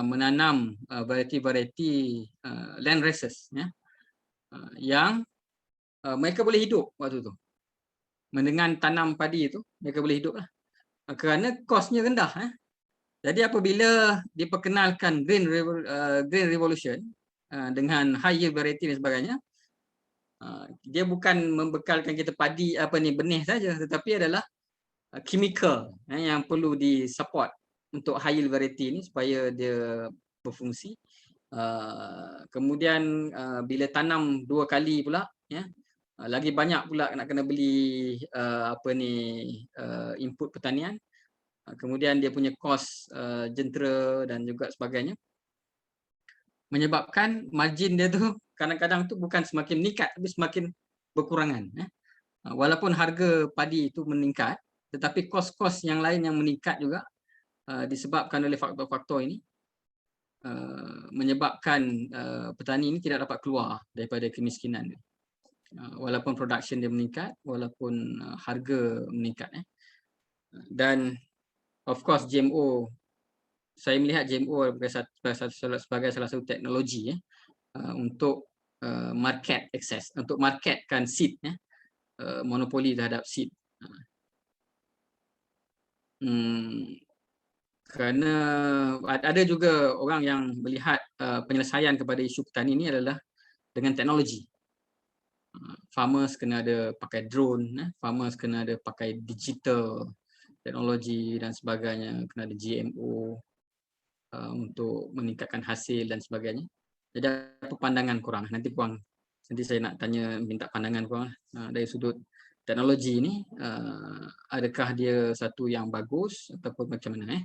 menanam variety-variety land races, yang mereka boleh hidup waktu tu. Dengan tanam padi itu mereka boleh hidup lah. Kerana kosnya rendah. Jadi apabila diperkenalkan Green Revolution dengan high yield variety dan sebagainya, dia bukan membekalkan kita padi benih saja, tetapi adalah chemical yang perlu disupport untuk high yield variety ini supaya dia berfungsi. Kemudian bila tanam 2 kali pula, lagi banyak pula nak kena beli input pertanian. Kemudian dia punya kos jentera dan juga sebagainya, menyebabkan margin dia tu kadang-kadang tu bukan semakin meningkat tapi semakin berkurangan. Walaupun harga padi itu meningkat, tetapi kos-kos yang lain yang meningkat juga disebabkan oleh faktor-faktor ini, menyebabkan petani ini tidak dapat keluar daripada kemiskinan. Walaupun production dia meningkat, walaupun harga meningkat. Dan of course GMO, saya melihat GMO sebagai salah satu teknologi untuk market access, untuk marketkan seed, monopoli terhadap seed. Kerana ada juga orang yang melihat penyelesaian kepada isu petani ini adalah dengan teknologi. Farmers kena ada pakai drone, farmers kena ada pakai digital teknologi dan sebagainya, kena ada GMO untuk meningkatkan hasil dan sebagainya. Jadi apa pandangan korang? Nanti saya nak minta pandangan korang dari sudut teknologi ini, adakah dia satu yang bagus ataupun macam mana?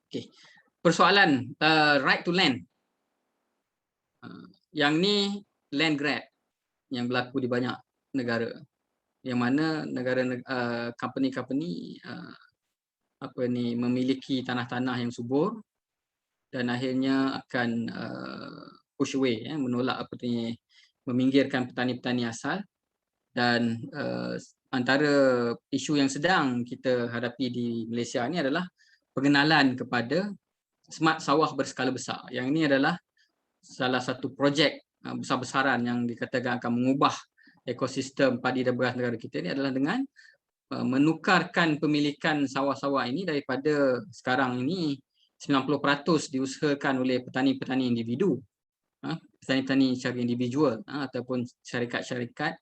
Okey. Persoalan right to land. Yang ni land grab yang berlaku di banyak negara, yang mana negara company-company memiliki tanah-tanah yang subur dan akhirnya akan push away, menolak meminggirkan petani-petani asal. Dan antara isu yang sedang kita hadapi di Malaysia ni adalah pengenalan kepada smart sawah berskala besar. Yang ini adalah salah satu projek besar-besaran yang dikatakan akan mengubah ekosistem padi dan beras negara kita ni, adalah dengan menukarkan pemilikan sawah-sawah ini daripada sekarang ini 90% diusahakan oleh petani-petani individu, petani-petani secara individual ataupun syarikat-syarikat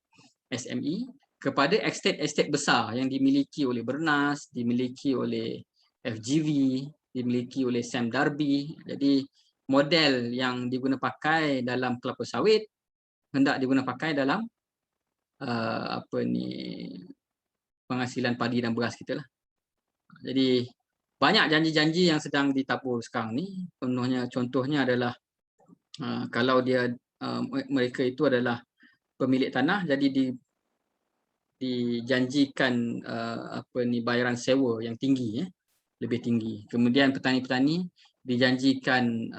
SME, kepada estate-estate besar yang dimiliki oleh Bernas, dimiliki oleh FGV, dimiliki oleh Sam Darby. Jadi model yang diguna pakai dalam kelapa sawit hendak diguna pakai dalam penghasilan padi dan beras kita lah. Jadi banyak janji-janji yang sedang ditabur sekarang ni. Contohnya adalah kalau mereka itu adalah pemilik tanah, jadi dijanjikan bayaran sewa yang tinggi, lebih tinggi. Kemudian petani-petani dijanjikan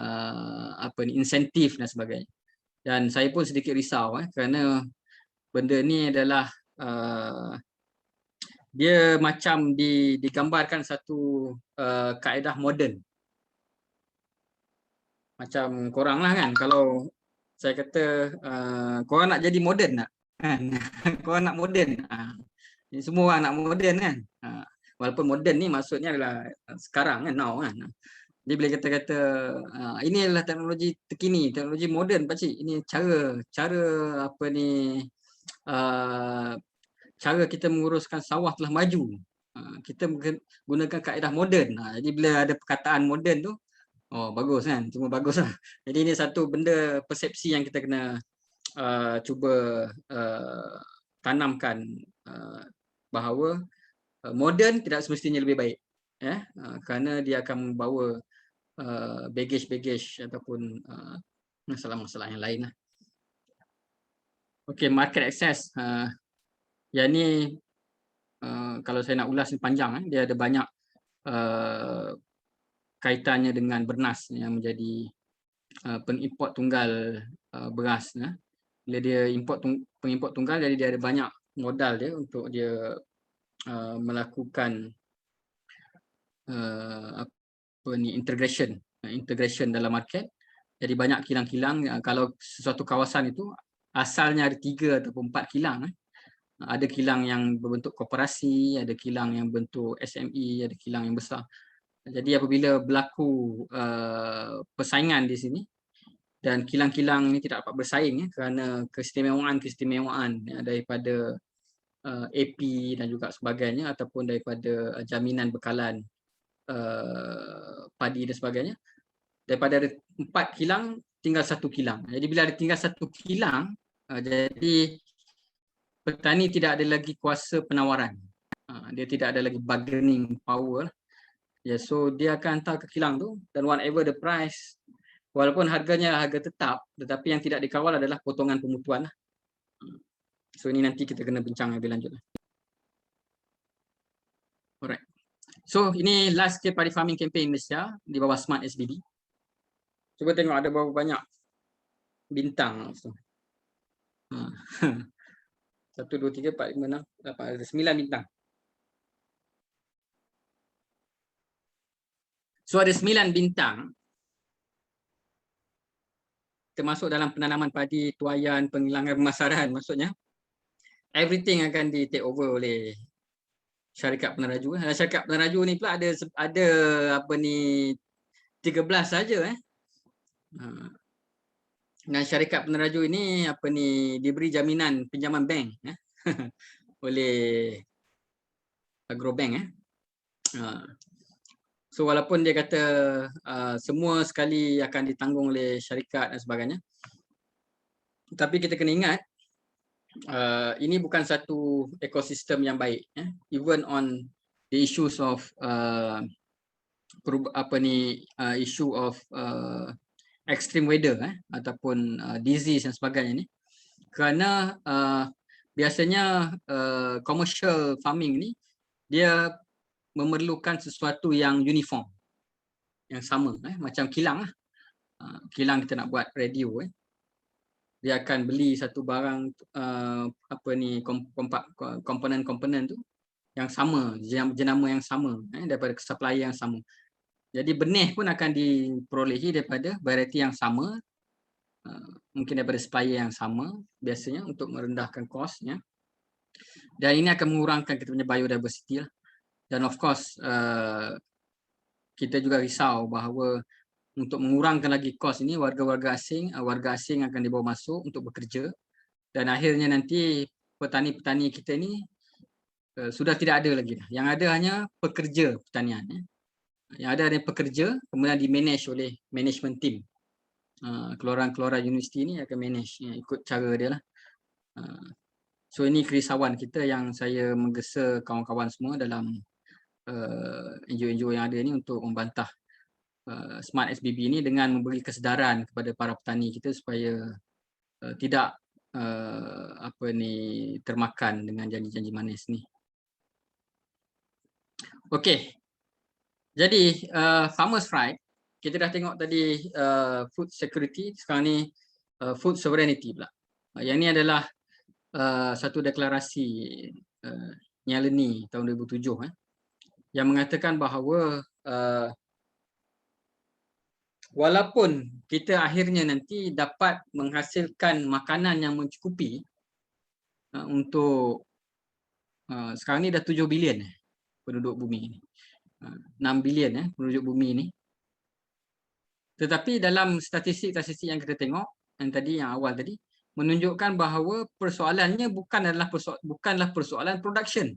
insentif dan sebagainya. Dan saya pun sedikit risau kerana benda ni adalah dia macam digambarkan satu kaedah moden. Macam korang lah kan, kalau saya kata korang nak jadi moden tak? Korang nak moden, Ini semua orang nak moden kan. Walaupun moden ni maksudnya adalah sekarang kan, now kan. Dia bila kata-kata ini adalah teknologi terkini, teknologi moden pakcik. Ini cara apa ni cara kita menguruskan sawah telah maju. Kita gunakan kaedah moden. Jadi bila ada perkataan moden tu, oh bagus kan, cuma bagus lah. Jadi ini satu benda persepsi yang kita kena cuba tanamkan bahawa moden tidak semestinya lebih baik, kerana dia akan membawa baggage ataupun masalah-masalah yang lain lah. Okey, market access. Yang ni kalau saya nak ulas ni panjang, dia ada banyak kaitannya dengan bernas yang menjadi pengimport tunggal beras. Bila dia pengimport tunggal, jadi dia ada banyak modal dia untuk dia melakukan integration dalam market. Jadi banyak kilang-kilang. Kalau sesuatu kawasan itu asalnya ada 3 ataupun 4 kilang. Ada kilang yang berbentuk koperasi, ada kilang yang bentuk SME, ada kilang yang besar. Jadi apabila berlaku persaingan di sini dan kilang-kilang ini tidak dapat bersaing kerana keistimewaan daripada AP dan juga sebagainya, ataupun daripada jaminan bekalan padi dan sebagainya, daripada ada 4 kilang tinggal 1 kilang. Jadi bila ada tinggal 1 kilang, jadi petani tidak ada lagi kuasa penawaran. Dia tidak ada lagi bargaining power. So dia akan hantar ke kilang tu, dan whatever the price, walaupun harganya harga tetap, tetapi yang tidak dikawal adalah potongan pemutuan. So ini nanti kita kena bincang lebih lanjut. Alright. So ini last scale padi farming campaign Malaysia di bawah Smart SBB. Cuba tengok ada berapa banyak bintang. 1, 2, 3, 4, 5, 6, 8, ada 9 bintang. So ada 9 bintang termasuk dalam penanaman padi, tuaian, penghilangan pemasaran. Maksudnya everything akan di take over oleh syarikat peneraju. Syarikat peneraju ni pula ada apa ni 13 saja. Dan syarikat peneraju ini apa ni diberi jaminan pinjaman bank oleh Agrobank. So walaupun dia kata semua sekali akan ditanggung oleh syarikat dan sebagainya, tapi kita kena ingat ini bukan satu ekosistem yang baik. Even on the issues of issue of extreme weather ataupun disease dan sebagainya ni, kerana biasanya commercial farming ni dia memerlukan sesuatu yang uniform, yang sama, macam kilang lah. Kilang kita nak buat radio, dia akan beli satu barang komponen-komponen tu yang sama, jenama yang sama, daripada supplier yang sama. Jadi benih pun akan diperolehi daripada variety yang sama, mungkin daripada supplier yang sama biasanya, untuk merendahkan kosnya. Dan ini akan mengurangkan kita punya biodiversity lah. Dan of course kita juga risau bahawa untuk mengurangkan lagi kos ini, warga asing akan dibawa masuk untuk bekerja, dan akhirnya nanti petani-petani kita ini sudah tidak ada lagi. Yang ada hanya pekerja pertanian. Yang ada pekerja, kemudian di-manage oleh management team. Keluaran-keluaran universiti ini akan manage ikut cara dia lah. So ini kerisauan kita yang saya menggesa kawan-kawan semua dalam NGO-NGO yang ada ini untuk membantah Smart SBB ini dengan memberi kesedaran kepada para petani kita supaya tidak termakan dengan janji-janji manis ni. Okey. Jadi Farmers' Right, kita dah tengok tadi food security, sekarang ni food sovereignty pula. Yang ini adalah satu deklarasi Nyaleni tahun 2007 yang mengatakan bahawa walaupun kita akhirnya nanti dapat menghasilkan makanan yang mencukupi untuk sekarang ni dah 7 bilion penduduk bumi ni. 6 bilion penduduk bumi ni. Tetapi dalam statistik-statistik yang kita tengok yang awal tadi menunjukkan bahawa persoalannya bukanlah persoalan production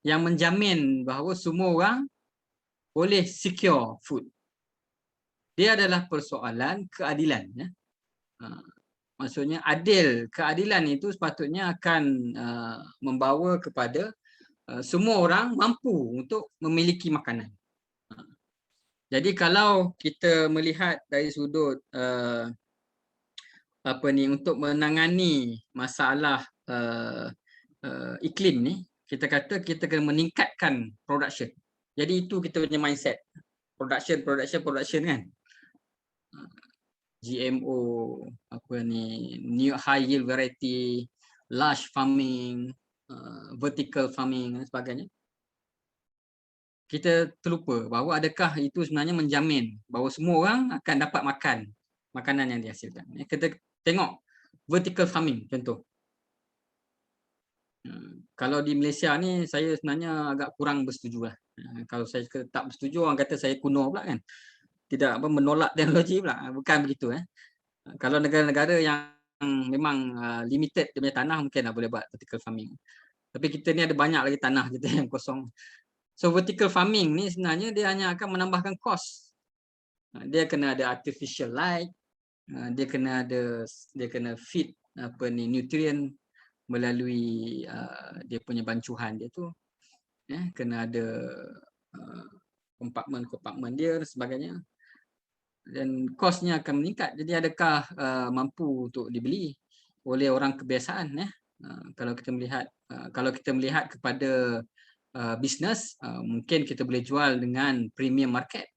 yang menjamin bahawa semua orang boleh secure food. Dia adalah persoalan keadilan. Maksudnya keadilan itu sepatutnya akan membawa kepada semua orang mampu untuk memiliki makanan. Jadi kalau kita melihat dari sudut untuk menangani masalah iklim ni, kita kata kita kena meningkatkan production. Jadi itu kita punya mindset. Production kan. GMO, new high yield variety, large farming, vertical farming dan sebagainya. Kita terlupa bahawa adakah itu sebenarnya menjamin bahawa semua orang akan dapat makan makanan yang dihasilkan. Kita tengok vertical farming contoh. Kalau di Malaysia ni saya sebenarnya agak kurang bersetuju lah. Kalau saya tak bersetuju orang kata saya kuno pula kan. Tidak menolak teknologi pula. Bukan begitu. Kalau negara-negara yang memang limited dia punya tanah mungkin boleh buat vertical farming. Tapi kita ni ada banyak lagi tanah kita yang kosong. So vertical farming ni sebenarnya dia hanya akan menambahkan kos. Dia kena ada artificial light, dia kena feed nutrient melalui dia punya bancuhan dia tu. Kena ada kompartmen dia dan sebagainya. Dan kosnya akan meningkat. Jadi adakah mampu untuk dibeli oleh orang kebiasaan kalau kita melihat kepada bisnes, mungkin kita boleh jual dengan premium market,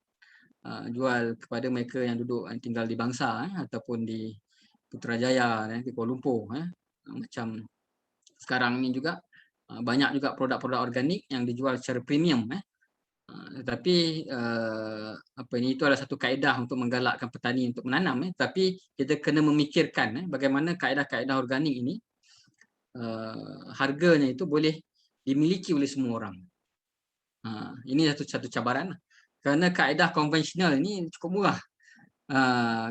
jual kepada mereka yang tinggal di Bangsa ataupun di Putrajaya, di Kuala Lumpur. Macam sekarang ni juga banyak juga produk-produk organik yang dijual secara premium. Tetapi itu adalah satu kaedah untuk menggalakkan petani untuk menanam. Tapi kita kena memikirkan bagaimana kaedah-kaedah organik ini harganya itu boleh dimiliki oleh semua orang. Ini satu cabaran. Kerana kaedah konvensional ini cukup murah.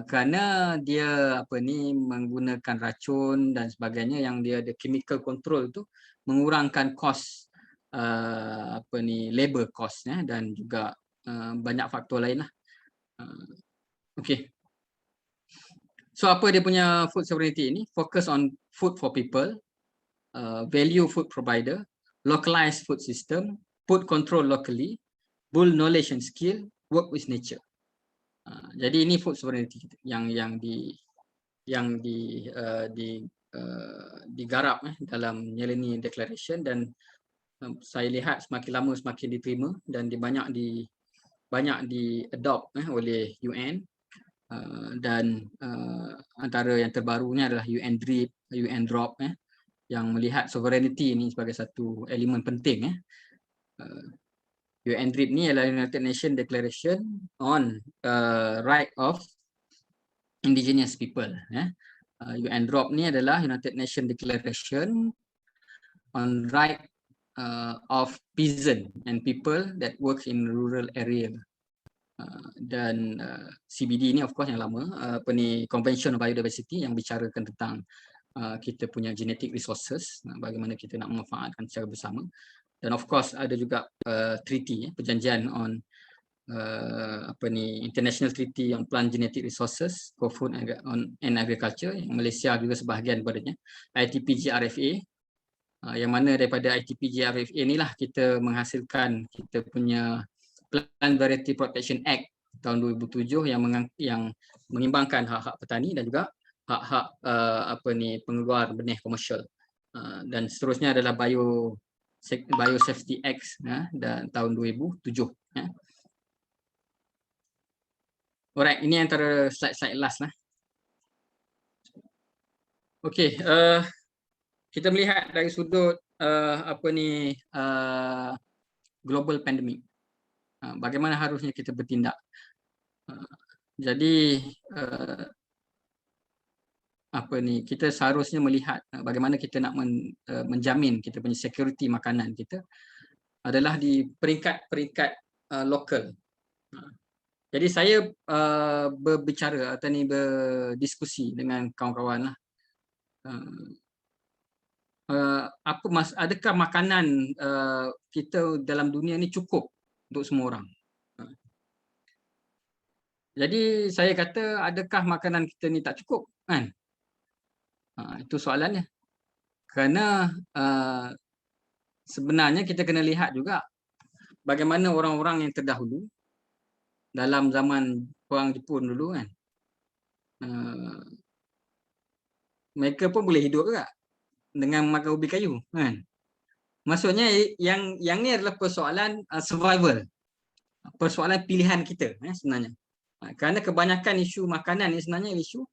Kerana dia menggunakan racun dan sebagainya yang dia ada chemical control itu mengurangkan kos labor cost dan juga banyak faktor lain lah. Okay. So apa dia punya food sovereignty ini? Focus on food for people, value food provider, localized food system, food control locally, build knowledge and skill, work with nature. Jadi ini food sovereignty yang digarap dalam Millennium Declaration, dan saya lihat semakin lama semakin diterima dan banyak di-adopt oleh UN. Dan antara yang terbarunya adalah UNDRIP yang melihat sovereignty ini sebagai satu elemen penting. UNDRIP ni adalah United Nations Declaration on Right of Indigenous People. UNDRIP ni adalah United Nations Declaration on Right of Peasant and People that work in rural area. Dan CBD ni of course yang lama, Convention on Biodiversity yang bicarakan tentang kita punya genetic resources, bagaimana kita nak memanfaatkan secara bersama. Dan of course ada juga treaty, perjanjian on International Treaty on Plant Genetic Resources for Food and Agriculture, yang Malaysia juga sebahagian padanya, ITPG-RFA, yang mana daripada ITPG-RFA inilah kita menghasilkan kita punya Plant Variety Protection Act tahun 2007 yang mengimbangkan hak-hak petani dan juga hak-hak pengeluar benih komersial. Dan seterusnya adalah Biosafety Act dan tahun 2007. Alright, ini antara slide-slide last lah. Okey, kita melihat dari sudut global pandemic. Bagaimana harusnya kita bertindak. Jadi kita seharusnya melihat bagaimana kita nak menjamin kita punya security makanan kita adalah di peringkat-peringkat lokal. Jadi saya berbicara atau berdiskusi dengan kawan-kawan lah. Adakah makanan kita dalam dunia ni cukup untuk semua orang? Jadi saya kata, adakah makanan kita ni tak cukup, kan? Itu soalannya. Kerana sebenarnya kita kena lihat juga bagaimana orang-orang yang terdahulu dalam zaman Perang Jepun dulu, kan, mereka pun boleh hidup juga dengan makan ubi kayu, kan. Maksudnya yang ni adalah persoalan survival, persoalan pilihan kita sebenarnya. Kerana kebanyakan isu makanan ni sebenarnya isu,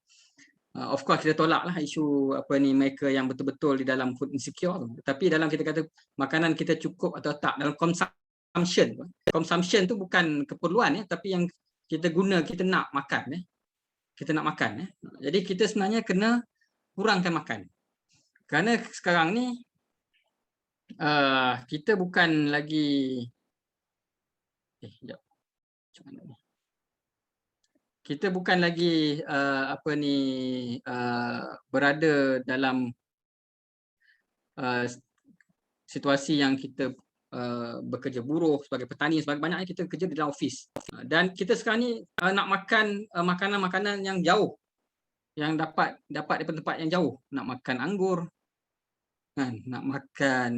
of course kita tolaklah isu mereka yang betul-betul di dalam food insecure tu. Tapi dalam kita kata makanan kita cukup atau tak dalam consumption tu bukan keperluan tapi yang kita guna, kita nak makan Jadi kita sebenarnya kena kurangkan makan. Kerana sekarang ni kita bukan lagi kita bukan lagi berada dalam situasi yang kita bekerja buruh sebagai petani, sebagai banyaknya kita kerja di dalam office. Dan kita sekarang ni nak makan makanan-makanan yang jauh, yang dapat daripada tempat yang jauh. Nak makan anggur, kan, nak makan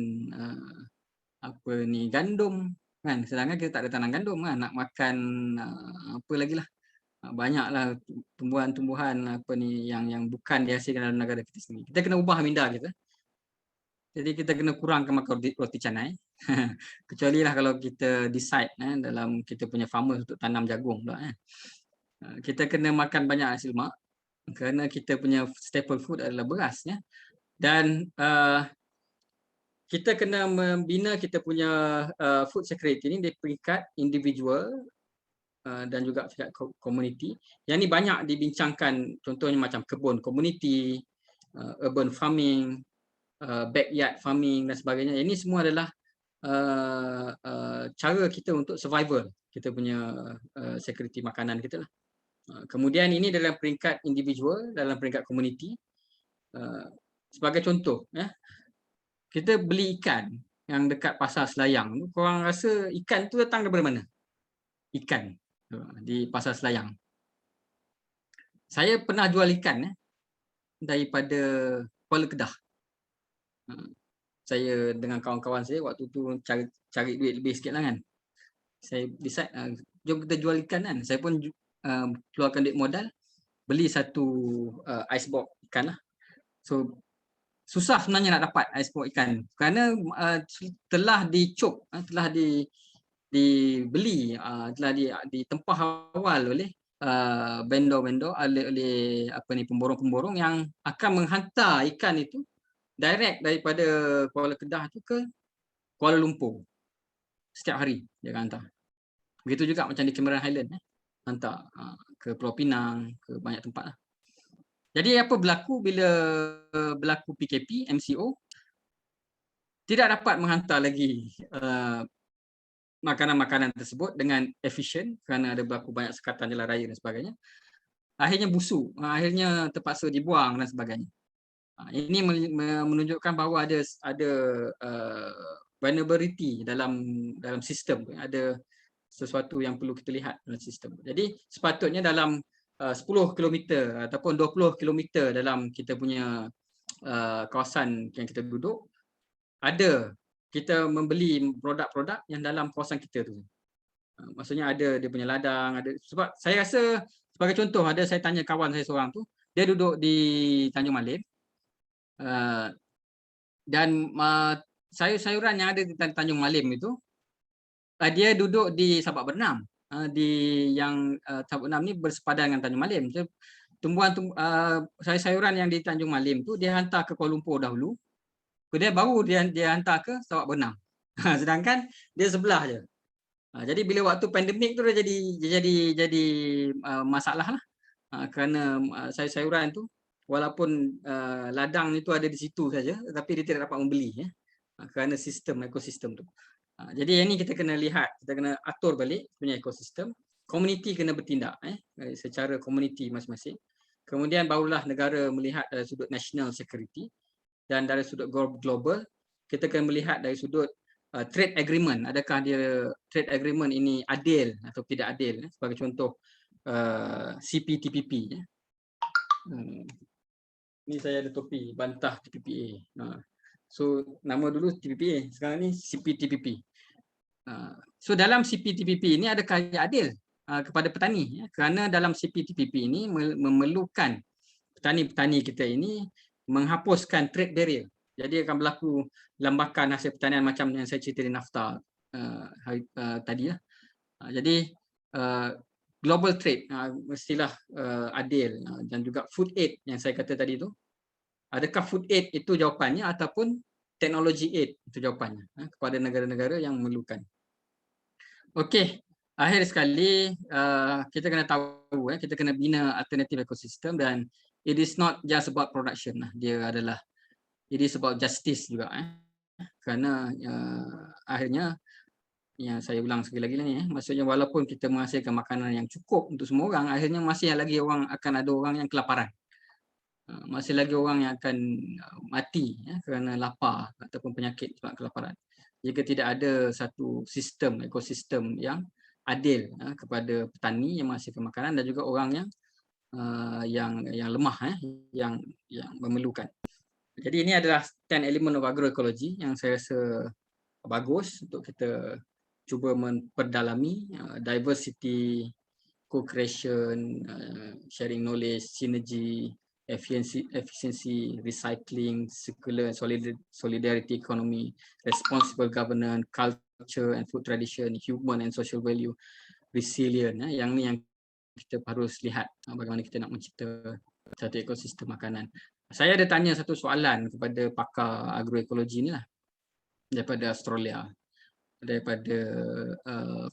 gandum, kan, sedangkan kita tak ada tanam gandum, kan. Nak makan apa lagi lah, banyaklah tumbuhan-tumbuhan yang bukan dihasilkan dalam negara kita sendiri. Kita kena ubah minda kita. Jadi kita kena kurangkan makan roti canai. Kecuali lah kalau kita decide dalam kita punya farmer untuk tanam jagung pula. Kita kena makan banyak nasi lemak kerana kita punya staple food adalah beras. Dan kita kena membina kita punya food security ni di peringkat individual dan juga peringkat community. Yang ni banyak dibincangkan, contohnya macam kebun community, urban farming, backyard farming dan sebagainya. Ini semua adalah cara kita untuk survival kita punya security makanan kita lah. Kemudian ini dalam peringkat individual, dalam peringkat community. Sebagai contoh, kita beli ikan yang dekat pasar Selayang. Korang rasa ikan tu datang daripada mana? Ikan di pasar Selayang. Saya pernah jual ikan daripada Kuala Kedah. Saya dengan kawan-kawan saya waktu tu cari duit lebih sikit lah, kan. Saya decide jom kita jual ikan, kan. Saya pun keluarkan duit modal, beli satu ice box ikan lah. So susah sebenarnya nak dapat ice box ikan kerana telah dicop, telah dibeli, telah ditempah awal oleh vendor-vendor, oleh pemborong-pemborong yang akan menghantar ikan itu direct daripada Kuala Kedah tu ke Kuala Lumpur. Setiap hari dia akan hantar. Begitu juga macam di Cameron Highland, hantar ke Pulau Pinang, ke banyak tempat lah. Jadi apa berlaku bila berlaku PKP, MCO, tidak dapat menghantar lagi makanan-makanan tersebut dengan efisien kerana ada berlaku banyak sekatan jalan raya dan sebagainya. Akhirnya busuk, akhirnya terpaksa dibuang dan sebagainya. Ini menunjukkan bahawa ada vulnerability dalam sistem, ada sesuatu yang perlu kita lihat dalam sistem. Jadi sepatutnya dalam 10 km ataupun 20 km dalam kita punya kawasan yang kita duduk, ada kita membeli produk-produk yang dalam kawasan kita tu. Maksudnya ada dia punya ladang, ada. Sebab saya rasa sebagai contoh, ada saya tanya kawan saya seorang tu, dia duduk di Tanjung Malim. Dan sayur-sayuran yang ada di Tanjung Malim itu, dia duduk di Sabak Bernam. Sabak Bernam ni bersepadan dengan Tanjung Malim. So, sayur-sayuran yang di Tanjung Malim tu dia hantar ke Kuala Lumpur dahulu, kemudian baru dia hantar ke Sabak Bernam. Sedangkan dia sebelah je. Jadi bila waktu pandemik tu dia jadi masalah lah. Kerana sayur-sayuran tu walaupun ladang itu ada di situ saja, tapi dia tidak dapat membeli kerana sistem ekosistem tu. Jadi yang ni kita kena lihat, kita kena atur balik punya ekosistem. Komuniti kena bertindak secara komuniti masing-masing. Kemudian barulah negara melihat dari sudut national security, dan dari sudut global kita kena melihat dari sudut trade agreement. Adakah dia trade agreement ini adil atau tidak adil? Sebagai contoh CPTPP. Ni saya ada topi bantah TPPA. So nama dulu TPPA, sekarang ni CPTPP. So dalam CPTPP ini adakah ia adil kepada petani? Kerana dalam CPTPP ini memerlukan petani-petani kita ini menghapuskan trade barrier. Jadi akan berlaku lambakan hasil pertanian macam yang saya cerita di NAFTA tadi. Jadi global trade mestilah adil, dan juga food aid yang saya kata tadi tu. Adakah food aid itu jawapannya ataupun technology aid itu jawapannya kepada negara-negara yang memerlukan. Okey, akhir sekali kita kena tahu kita kena bina alternative ecosystem, dan it is not just about production dia adalah it is about justice juga kerana akhirnya yang saya ulang sekali lagi ni maksudnya walaupun kita menghasilkan makanan yang cukup untuk semua orang, akhirnya masih lagi akan ada orang yang kelaparan. Masih lagi orang yang akan mati kerana lapar ataupun penyakit sebab kelaparan. Jika tidak ada satu sistem ekosistem yang adil kepada petani yang menghasilkan makanan dan juga orang yang lemah yang memerlukan. Jadi ini adalah 10 elemen of agroecology yang saya rasa bagus untuk kita cuba memperdalami diversity, co-creation, sharing knowledge, synergy, efficiency, recycling, circular solidarity economy, responsible governance, culture and food tradition, human and social value, resilient. Yang ni yang kita harus lihat bagaimana kita nak mencipta satu ekosistem makanan. Saya ada tanya satu soalan kepada pakar agroekologi ni lah daripada Australia, daripada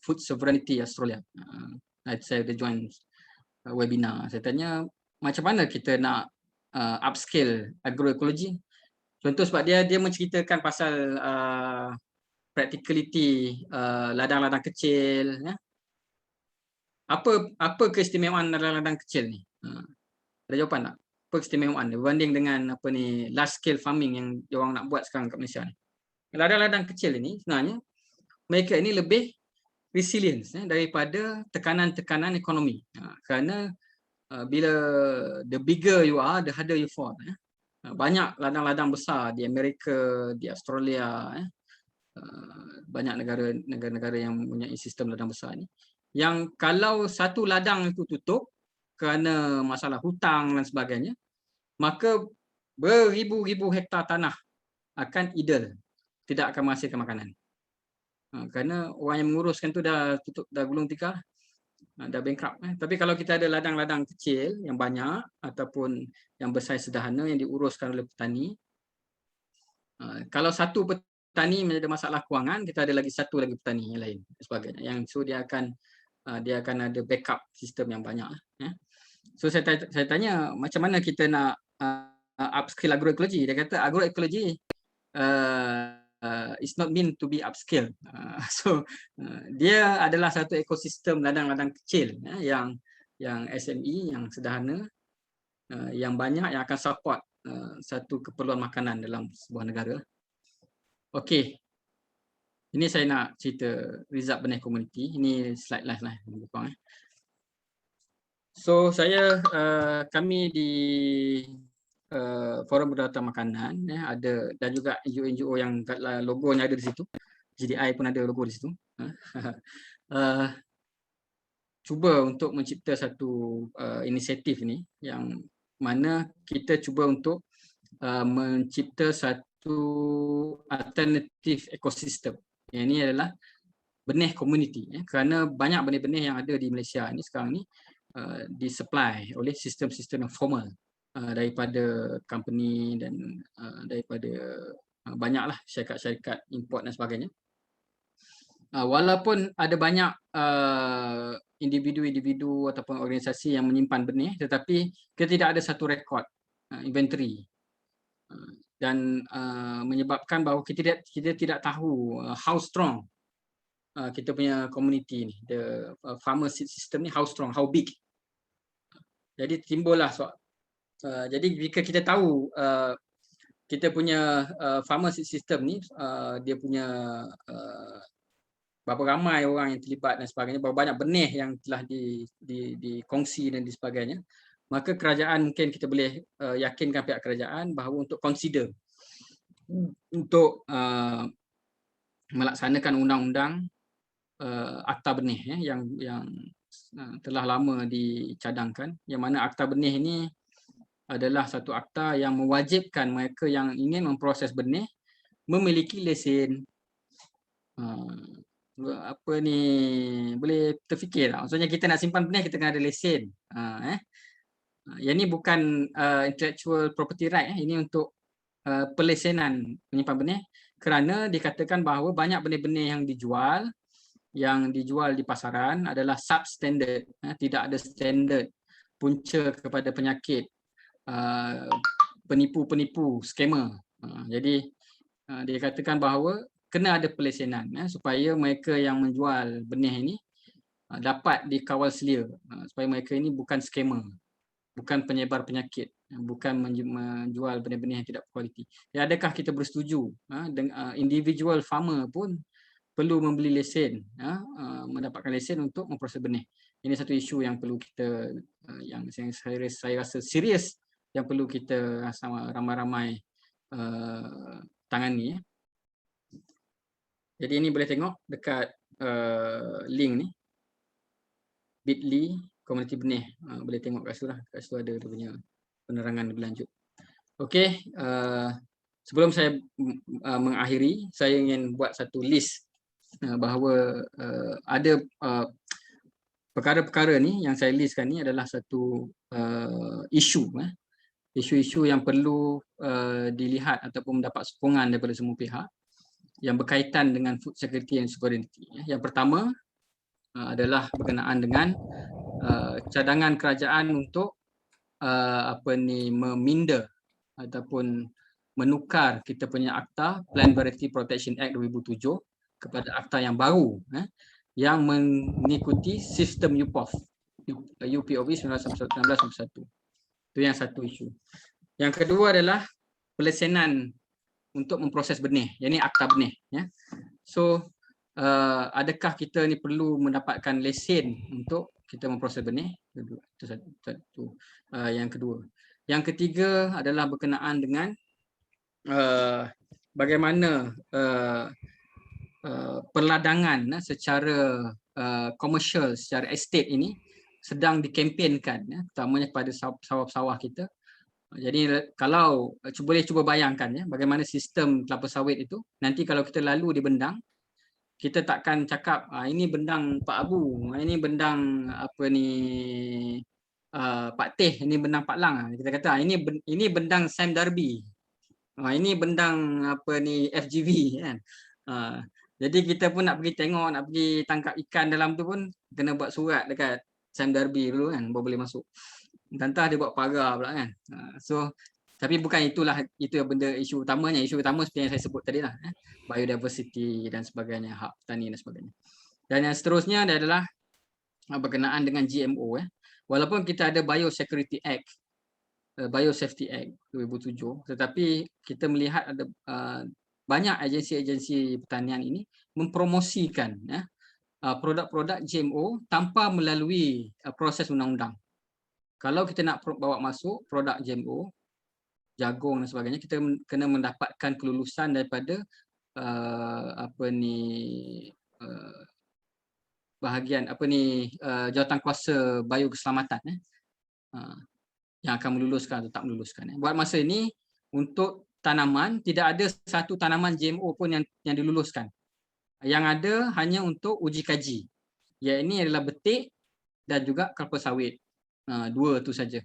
Food Sovereignty Australia. Saya ada join webinar. Saya tanya macam mana kita nak upscale agroekologi. Contoh sebab dia menceritakan pasal practicality ladang-ladang kecil. Apa keistimewaan ladang-ladang kecil ni? Ada jawapan tak? Apa keistimewaan dia berbanding dengan large scale farming yang diorang nak buat sekarang kat Malaysia ni? Ladang-ladang kecil ini sebenarnya mereka ini lebih resilient daripada tekanan-tekanan ekonomi. Kerana bila the bigger you are, the harder you fall. Banyak ladang-ladang besar di Amerika, di Australia, banyak negara-negara yang mempunyai sistem ladang besar ni, yang kalau satu ladang itu tutup kerana masalah hutang dan sebagainya, maka beribu-ribu hektar tanah akan idle, tidak akan menghasilkan makanan. Kerana orang yang menguruskan tu dah tutup, dah gulung tikar, dah bankrupt. Tapi kalau kita ada ladang-ladang kecil yang banyak ataupun yang bersaiz sederhana yang diuruskan oleh petani, kalau satu petani ada masalah kewangan, kita ada lagi satu lagi petani yang lain sebagainya. Yang so dia akan ada backup sistem yang banyak. So saya tanya macam mana kita nak upskill agroekologi. Dia kata agroekologi is not meant to be upskill. Dia adalah satu ekosistem ladang-ladang kecil yang SME, yang sederhana, yang banyak, yang akan support satu keperluan makanan dalam sebuah negara. Okey. Ini saya nak cerita result benih komuniti. Ini slide last lah. So kami di Forum Kedaulatan Makanan ada, dan juga NGO yang logonya ada di situ. GDI pun ada logo di situ. Cuba untuk mencipta satu inisiatif ni yang mana kita cuba untuk mencipta satu alternatif ekosistem. Yang ini adalah benih komuniti, kerana banyak benih-benih yang ada di Malaysia ni sekarang ni disupply oleh sistem-sistem yang formal daripada company dan daripada banyaklah syarikat-syarikat import dan sebagainya. Walaupun ada banyak individu-individu ataupun organisasi yang menyimpan benih, tetapi kita tidak ada satu rekod inventory. Dan menyebabkan bahawa kita tidak tahu how strong kita punya community ni, the farmer seed system ni, how strong, how big. Jadi timbullah soal. Jadi jika kita tahu kita punya farmer seed system ni, dia punya berapa ramai orang yang terlibat dan sebagainya, berapa banyak benih yang telah dikongsi dan sebagainya, maka kerajaan mungkin kita boleh yakinkan pihak kerajaan bahawa untuk consider untuk melaksanakan undang-undang akta benih yang telah lama dicadangkan, yang mana akta benih ini adalah satu akta yang mewajibkan mereka yang ingin memproses benih memiliki lesen. Apa ni, boleh terfikir tak? Maksudnya kita nak simpan benih, kita kena ada lesen. Yang ni bukan intellectual property right, ini untuk pelesenan menyimpan benih, kerana dikatakan bahawa banyak benih-benih yang dijual di pasaran adalah substandard, tidak ada standard, punca kepada penyakit, penipu-penipu, scammer. Jadi dikatakan bahawa kena ada pelesenan supaya mereka yang menjual benih ini dapat dikawal selia, supaya mereka ini bukan scammer, bukan penyebar penyakit, bukan menjual benih-benih yang tidak berkualiti. Adakah kita bersetuju individual farmer pun perlu membeli lesen, mendapatkan lesen untuk memproses benih? Ini satu isu yang perlu kita, yang saya rasa serius, yang perlu kita sama ramai-ramai tangani. Jadi ini boleh tengok dekat link ni, bit.ly komuniti benih, boleh tengok kat situ lah. Kat situ ada dia punya penerangan lebih lanjut. Okey, sebelum saya mengakhiri, saya ingin buat satu list bahawa ada perkara-perkara ni yang saya listkan ni adalah satu isu-isu yang perlu dilihat ataupun mendapat sokongan daripada semua pihak yang berkaitan dengan food security and sovereignty. Yang pertama adalah berkenaan dengan cadangan kerajaan untuk meminda ataupun menukar kita punya akta Plant Variety Protection Act 2007 kepada akta yang baru yang mengikuti sistem UPOV 1991. Itu yang satu isu. Yang kedua adalah pelesenan untuk memproses benih, yang ini akta benih. So adakah kita ni perlu mendapatkan lesen untuk kita memproses benih? Itu satu. Yang kedua. Yang ketiga adalah berkenaan dengan bagaimana perladangan secara komersial, secara estate ini sedang dikempenkan, terutamanya kepada sawah-sawah kita. Jadi kalau boleh cuba bayangkan bagaimana sistem kelapa sawit itu, nanti kalau kita lalu di bendang, kita takkan cakap ini bendang Pak Abu, ini bendang Pak Teh, ini bendang Pak Lang. Kita kata ini bendang Sam Darby, ini bendang FGV kan. Jadi kita pun nak pergi tengok, nak pergi tangkap ikan dalam tu pun kena buat surat dekat Sam Darby dulu kan, baru boleh masuk. Entah dia buat pagar pula kan. So tapi bukan itu yang benda isu utamanya. Isu utama seperti yang saya sebut tadi lah, biodiversity dan sebagainya, hak petani dan sebagainya. Dan yang seterusnya adalah berkenaan dengan GMO. Walaupun kita ada Biosecurity Act, Biosafety Act 2007, tetapi kita melihat ada banyak agensi-agensi pertanian ini mempromosikan produk-produk GMO tanpa melalui proses undang-undang. Kalau kita nak bawa masuk produk GMO, jagung dan sebagainya, kita kena mendapatkan kelulusan daripada bahagian Jawatankuasa Biokeselamatan yang akan meluluskan atau tak meluluskan. Buat masa ini untuk tanaman tidak ada satu tanaman GMO pun yang diluluskan. Yang ada hanya untuk uji kaji. Yang ini adalah betik dan juga kelapa sawit. Dua tu saja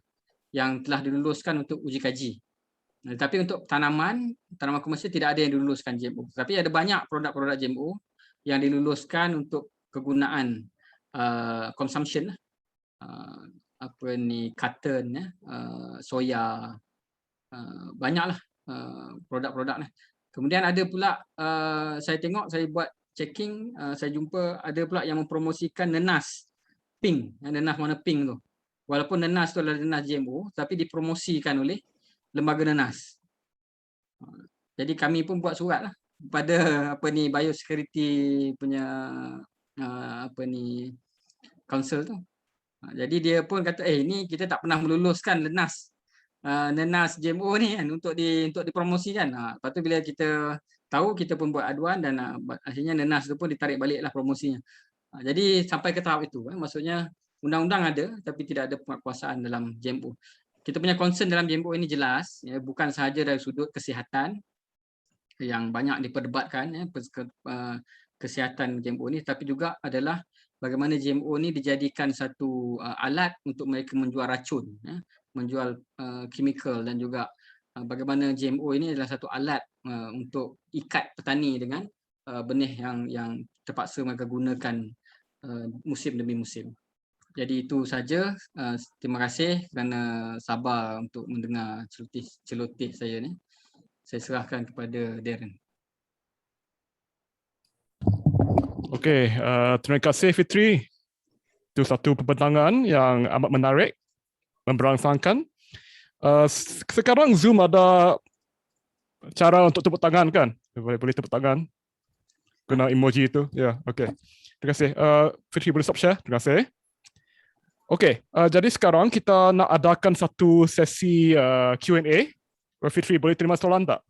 yang telah diluluskan untuk uji kaji. Tapi untuk tanaman komersial tidak ada yang diluluskan GMO. Tapi ada banyak produk-produk GMO yang diluluskan untuk kegunaan consumption, cotton, soya, banyaklah produk-produk lah. Kemudian ada pula saya tengok, saya buat checking, saya jumpa ada pula yang mempromosikan nenas pink, nenas warna pink tu. Walaupun nenas tu adalah nenas GMO, tapi dipromosikan oleh lembaga nenas. Jadi kami pun buat surat lah pada biosecurity punya council tu. Jadi dia pun kata ni kita tak pernah meluluskan nenas GMO ni kan untuk dipromosikan. Lepas tu bila kita tahu, kita pun buat aduan dan akhirnya nenas tu pun ditarik baliklah promosinya. Jadi sampai ke tahap itu, maksudnya undang-undang ada tapi tidak ada penguasaan dalam GMO. Kita punya concern dalam GMO ini jelas, bukan sahaja dari sudut kesihatan yang banyak diperdebatkan, kesihatan GMO ini, tapi juga adalah bagaimana GMO ini dijadikan satu alat untuk mereka menjual racun, menjual chemical, dan juga bagaimana GMO ini adalah satu alat untuk ikat petani dengan benih yang terpaksa mereka gunakan musim demi musim. Jadi itu saja. Terima kasih kerana sabar untuk mendengar celoteh saya ni. Saya serahkan kepada Darren. Okey, terima kasih Fitri. Itu satu pembentangan yang amat menarik, memberangsangkan. Sekarang Zoom ada cara untuk tepuk tangan kan? Boleh tepuk tangan. Guna emoji itu. Ya, okey. Terima kasih. Fitri boleh stop share? Terima kasih. Okey, jadi sekarang kita nak adakan satu sesi Q&A. Fitri boleh terima soalan tak?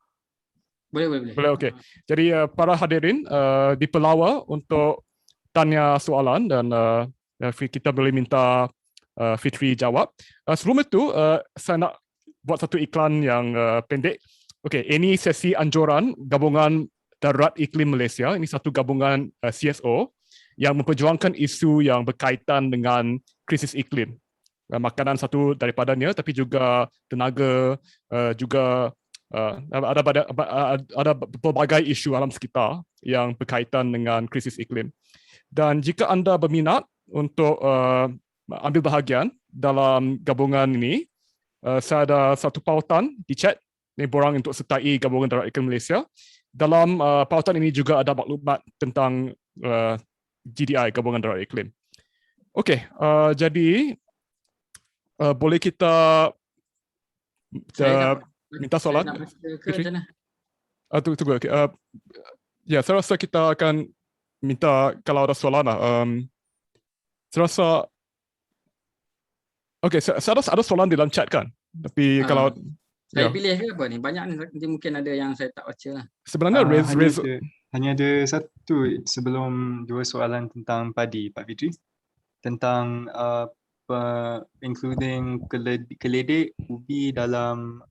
Boleh. Boleh, okey. Jadi para hadirin diperlawa untuk tanya soalan dan kita boleh minta Fitri jawab. Sebelum itu, saya nak buat satu iklan yang pendek. Okey, ini sesi anjuran Gabungan Darurat Iklim Malaysia. Ini satu gabungan CSO yang memperjuangkan isu yang berkaitan dengan krisis iklim. Makanan satu daripadanya, tapi juga tenaga, juga ada pelbagai isu alam sekitar yang berkaitan dengan krisis iklim. Dan jika anda berminat untuk ambil bahagian dalam gabungan ini, saya ada satu pautan di chat, ini borang untuk sertai Gabungan Darurat Iklim Malaysia. Dalam pautan ini juga ada maklumat tentang GDI, Gabungan Darurat Iklim. Okey, jadi boleh kita minta soalan? Tunggu. Okay. Ya, saya rasa kita akan minta kalau ada soalan lah. Saya rasa, okey, saya ada soalan di dalam chat kan? Tapi kalau saya pilih ke apa ni? Banyak ni, mungkin ada yang saya tak baca lah. Sebenarnya hanya ada satu sebelum dua soalan tentang padi, Pak Fitri. Tentang including keledek ubi dalam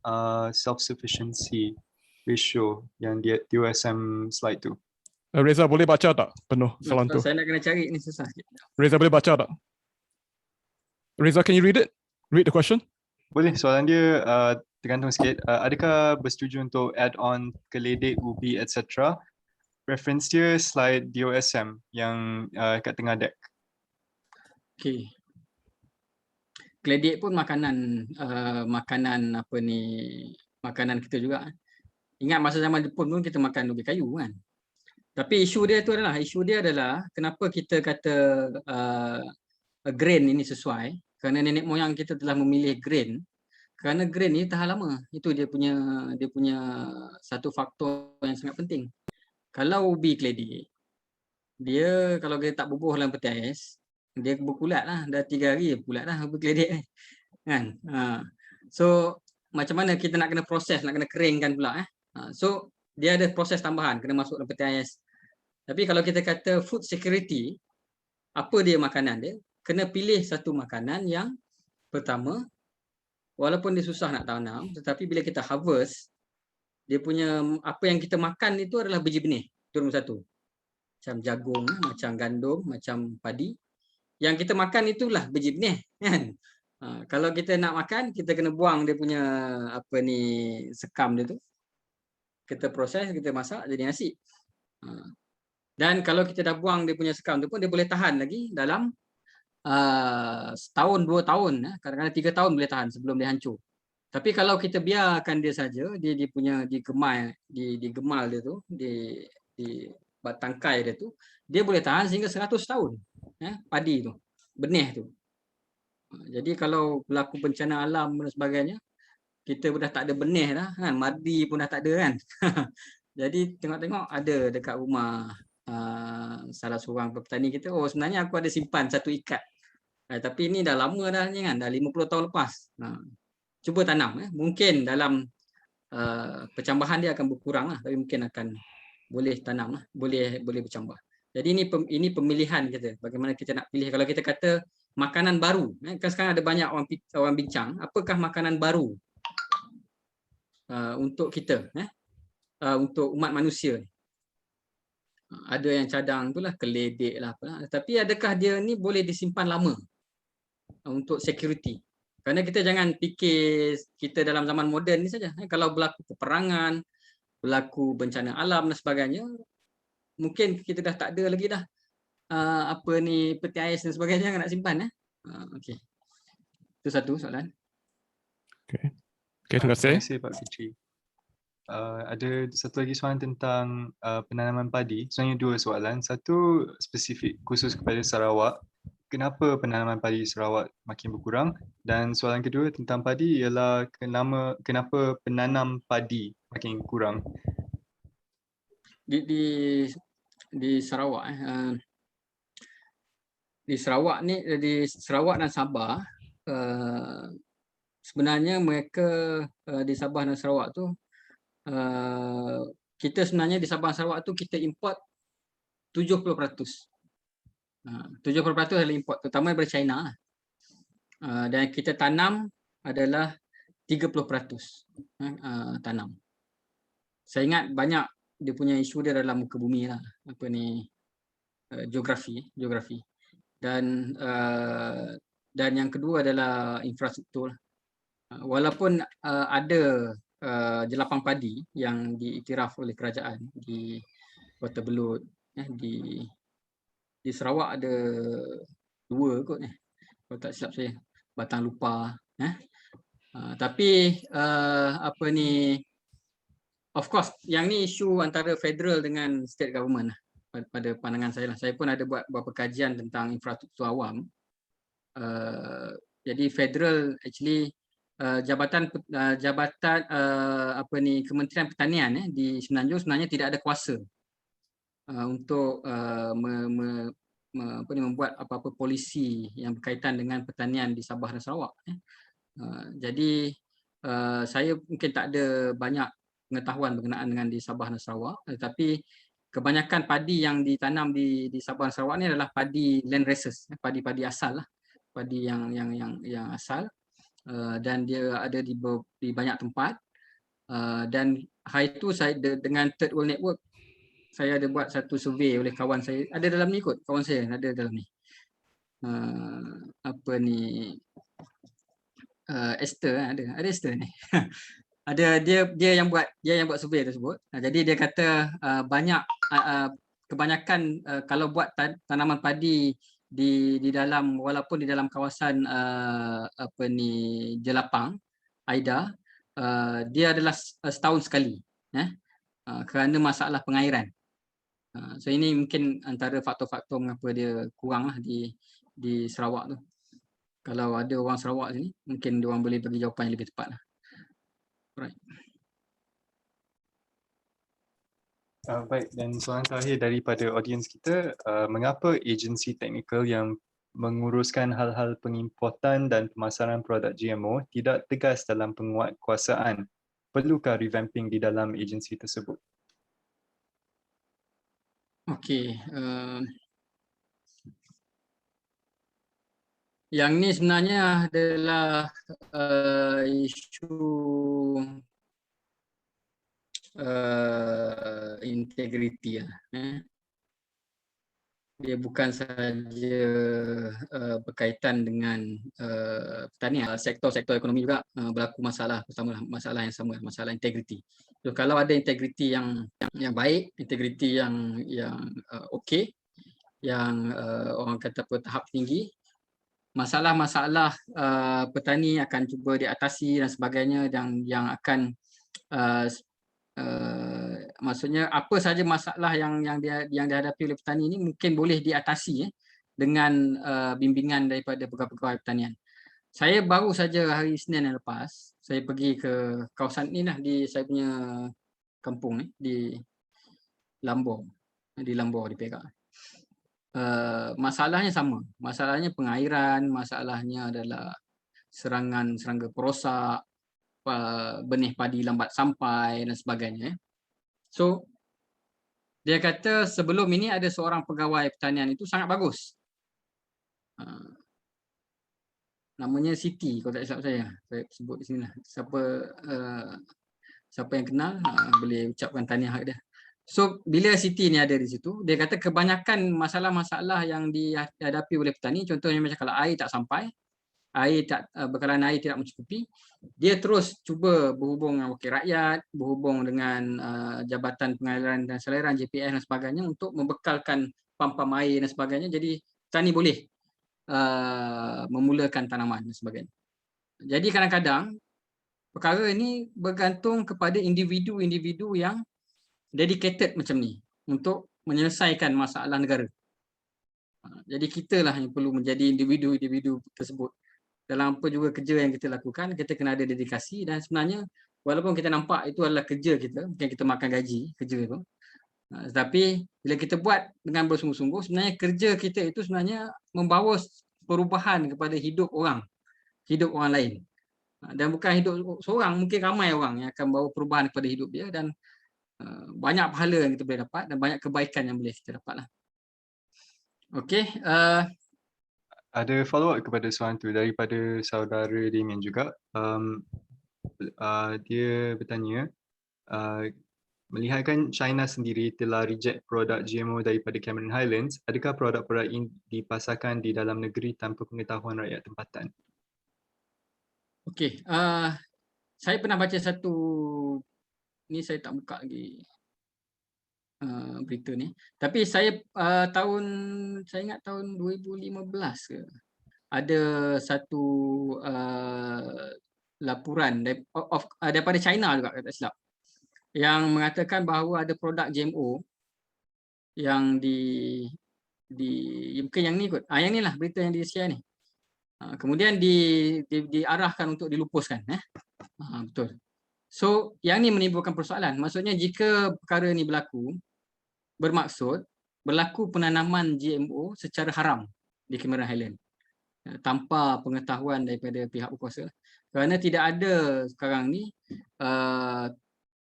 self-sufficiency ratio yang di USM slide tu. Reza boleh baca tak penuh soalan tu? Saya nak kena cari ni, susah sikit. Reza boleh baca tak? Reza, can you read it? Read the question? Boleh, soalan dia tergantung sikit. Adakah bersetuju untuk add on keledek, ubi, etc.? Reference dia slide DOSM yang kat tengah deck. Okey. Keledek pun makanan makanan kita juga. Ingat masa zaman Jepun pun kita makan ubi kayu kan. Tapi isu dia adalah kenapa kita kata grain ini sesuai, kerana nenek moyang kita telah memilih grain. Kerana grain ni tahan lama. Itu dia punya satu faktor yang sangat penting. Kalau ubi keledek, dia kalau kita tak bubuh dalam peti ais, dia berkulat lah, dah 3 hari berkulat lah ubi keledek kan. So macam mana kita nak kena proses, nak kena keringkan pula so dia ada proses tambahan, kena masuk dalam peti ais. Tapi kalau kita kata food security, apa dia makanan dia, kena pilih satu makanan yang pertama, walaupun dia susah nak tanam, tetapi bila kita harvest, dia punya apa yang kita makan itu adalah biji benih. Itu nombor satu. Macam jagung, macam gandum, macam padi. Yang kita makan itulah biji benih kan. Kalau kita nak makan, kita kena buang dia punya sekam dia tu. Kita proses, kita masak jadi nasi. Dan kalau kita dah buang dia punya sekam tu pun, dia boleh tahan lagi dalam setahun, 2 tahun, kadang-kadang 3 tahun boleh tahan sebelum dia hancur. Tapi kalau kita biarkan dia saja, dia punya digemal dia tu, di batangkai dia tu, dia boleh tahan sehingga 100 tahun. Padi tu, benih tu. Jadi kalau berlaku bencana alam dan sebagainya, kita dah tak ada benih dah kan, madi pun dah tak ada kan. Jadi tengok-tengok ada dekat rumah salah seorang petani kita, oh sebenarnya aku ada simpan satu ikat. Tapi ini dah lama dah ni kan, dah 50 tahun lepas. Cuba tanam, mungkin dalam percambahan dia akan berkurang lah, tapi mungkin akan boleh tanam lah, boleh bercambah. Jadi ini pemilihan kita, bagaimana kita nak pilih. Kalau kita kata makanan baru, kan sekarang ada banyak orang bincang, apakah makanan baru untuk kita, untuk umat manusia. Ada yang cadang itulah, keledek lah apalah. Tapi adakah dia ni boleh disimpan lama untuk security? Kerana kita jangan fikir kita dalam zaman moden ni saja. Kalau berlaku peperangan, berlaku bencana alam dan sebagainya, mungkin kita dah tak ada lagi dah peti ais dan sebagainya nak simpan. Okey. Itu satu soalan. Okay, terima kasih. Terima kasih Pak Fitri. Ada satu lagi soalan tentang penanaman padi. Sebenarnya dua soalan. Satu spesifik khusus kepada Sarawak. Kenapa penanaman padi di Sarawak makin berkurang? Dan soalan kedua tentang padi ialah kenapa penanam padi makin kurang? Di Sarawak di Sarawak ni, di Sarawak dan Sabah, sebenarnya mereka di Sabah dan Sarawak tu, kita sebenarnya di Sabah dan Sarawak tu kita import 70%. 70% adalah import, terutama daripada China. Dan kita tanam adalah 30% tanam. Saya ingat banyak dia punya isu dia dalam muka bumi lah, geografi. Dan yang kedua adalah infrastruktur. Walaupun ada jelapang padi yang diiktiraf oleh kerajaan di Kota Belud, di Sarawak ada 2 kot kalau tak silap saya, Batang Lupa. Tapi of course yang ni isu antara federal dengan state government lah, pada pandangan saya lah. Saya pun ada buat beberapa kajian tentang infrastruktur awam. Jadi federal actually Kementerian Pertanian di Semenanjung sebenarnya tidak ada kuasa untuk membuat apa-apa polisi yang berkaitan dengan pertanian di Sabah dan Sarawak. Jadi saya mungkin tak ada banyak pengetahuan berkenaan dengan di Sabah dan Sarawak, tetapi kebanyakan padi yang ditanam di Sabah dan Sarawak ni adalah padi land races, padi-padi asal lah, padi yang asal, dan dia ada di banyak tempat. Dan hari itu saya dengan Third World Network, saya ada buat satu survey oleh kawan saya, ada dalam ni kot, kawan saya ada dalam ni. Esther, ada Esther ni. Ada dia yang buat survey tersebut. Jadi dia kata banyak kebanyakan kalau buat tanaman padi di dalam, walaupun di dalam kawasan jelapang AIDA, dia adalah setahun sekali, kerana masalah pengairan. So ini mungkin antara faktor-faktor mengapa dia kurang lah di Sarawak tu. Kalau ada orang Sarawak sini, mungkin dia orang boleh bagi jawapan yang lebih tepat lah. Right. Baik, dan soalan terakhir daripada audiens kita, mengapa agensi teknikal yang menguruskan hal-hal pengimportan dan pemasaran produk GMO tidak tegas dalam penguatkuasaan? Perlukah revamping di dalam agensi tersebut? Okey, yang ni sebenarnya adalah isu integriti lah. Dia bukan sahaja berkaitan dengan pertanian, sektor-sektor ekonomi juga berlaku masalah, terutama masalah yang sama, masalah integriti. So, kalau ada integriti yang baik, integriti yang okey, yang orang kata tahap tinggi, masalah-masalah petani akan cuba diatasi dan sebagainya, yang akan maksudnya apa saja masalah yang dihadapi oleh petani ini mungkin boleh diatasi dengan bimbingan daripada pegawai-pegawai pertanian. Saya baru saja hari Isnin yang lepas saya pergi ke kawasan ni lah, di saya punya kampung di Lambor di Perak. Masalahnya sama, masalahnya pengairan, masalahnya adalah serangga perosak, benih padi lambat sampai dan sebagainya. So dia kata sebelum ini ada seorang pegawai pertanian itu sangat bagus. Namanya Siti, kalau tak silap saya sebut di sini lah. Siapa yang kenal boleh ucapkan tahniah dia. So bila Siti ni ada di situ, dia kata kebanyakan masalah-masalah yang dihadapi oleh petani, contohnya macam kalau air tak sampai, bekalan air tidak mencukupi, dia terus cuba berhubung dengan wakil rakyat, berhubung dengan Jabatan Pengaliran dan Saliran JPS dan sebagainya untuk membekalkan pam-pam air dan sebagainya, jadi petani boleh memulakan tanaman dan sebagainya. Jadi kadang-kadang perkara ini bergantung kepada individu-individu yang dedicated macam ni untuk menyelesaikan masalah negara. Jadi kitalah yang perlu menjadi individu-individu tersebut. Dalam apa juga kerja yang kita lakukan, kita kena ada dedikasi, dan sebenarnya walaupun kita nampak itu adalah kerja kita, mungkin kita makan gaji kerja itu, tetapi bila kita buat dengan bersungguh-sungguh, sebenarnya kerja kita itu sebenarnya membawa perubahan kepada hidup orang lain. Dan bukan hidup seorang, mungkin ramai orang yang akan bawa perubahan kepada hidup dia, dan banyak pahala yang kita boleh dapat dan banyak kebaikan yang boleh kita dapat lah. Okey, Ada follow up kepada soalan tu daripada saudara Damian juga. Dia bertanya, melihatkan China sendiri telah reject produk GMO daripada Cameron Highlands, adakah produk-produk ini dipasarkan di dalam negeri tanpa pengetahuan rakyat tempatan? okey, saya pernah baca satu, ni saya tak buka lagi berita ni, tapi saya saya ingat tahun 2015 ke, ada satu laporan daripada China juga, kalau tak silap, yang mengatakan bahawa ada produk GMO yang mungkin yang ni kot, yang ni lah berita yang di-share ni, kemudian diarahkan untuk dilupuskan, betul. So yang ni menimbulkan persoalan. Maksudnya jika perkara ni bermaksud berlaku penanaman GMO secara haram di Cameron Highlands tanpa pengetahuan daripada pihak berkuasa, kerana tidak ada sekarang ni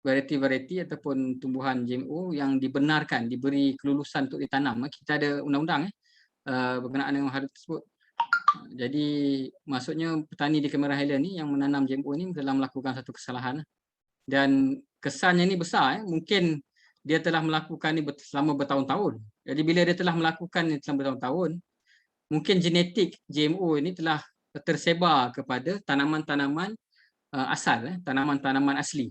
varieti-varieti ataupun tumbuhan GMO yang dibenarkan, diberi kelulusan untuk ditanam. Kita ada undang-undang berkenaan dengan hal tersebut. Jadi maksudnya petani di Cameron Highlands ni yang menanam GMO ni telah melakukan satu kesalahan, dan kesannya ni besar. Mungkin dia telah melakukan ni selama bertahun-tahun. Jadi bila dia telah melakukan ni selama bertahun-tahun, mungkin genetik GMO ini telah tersebar kepada tanaman-tanaman asal, tanaman-tanaman asli,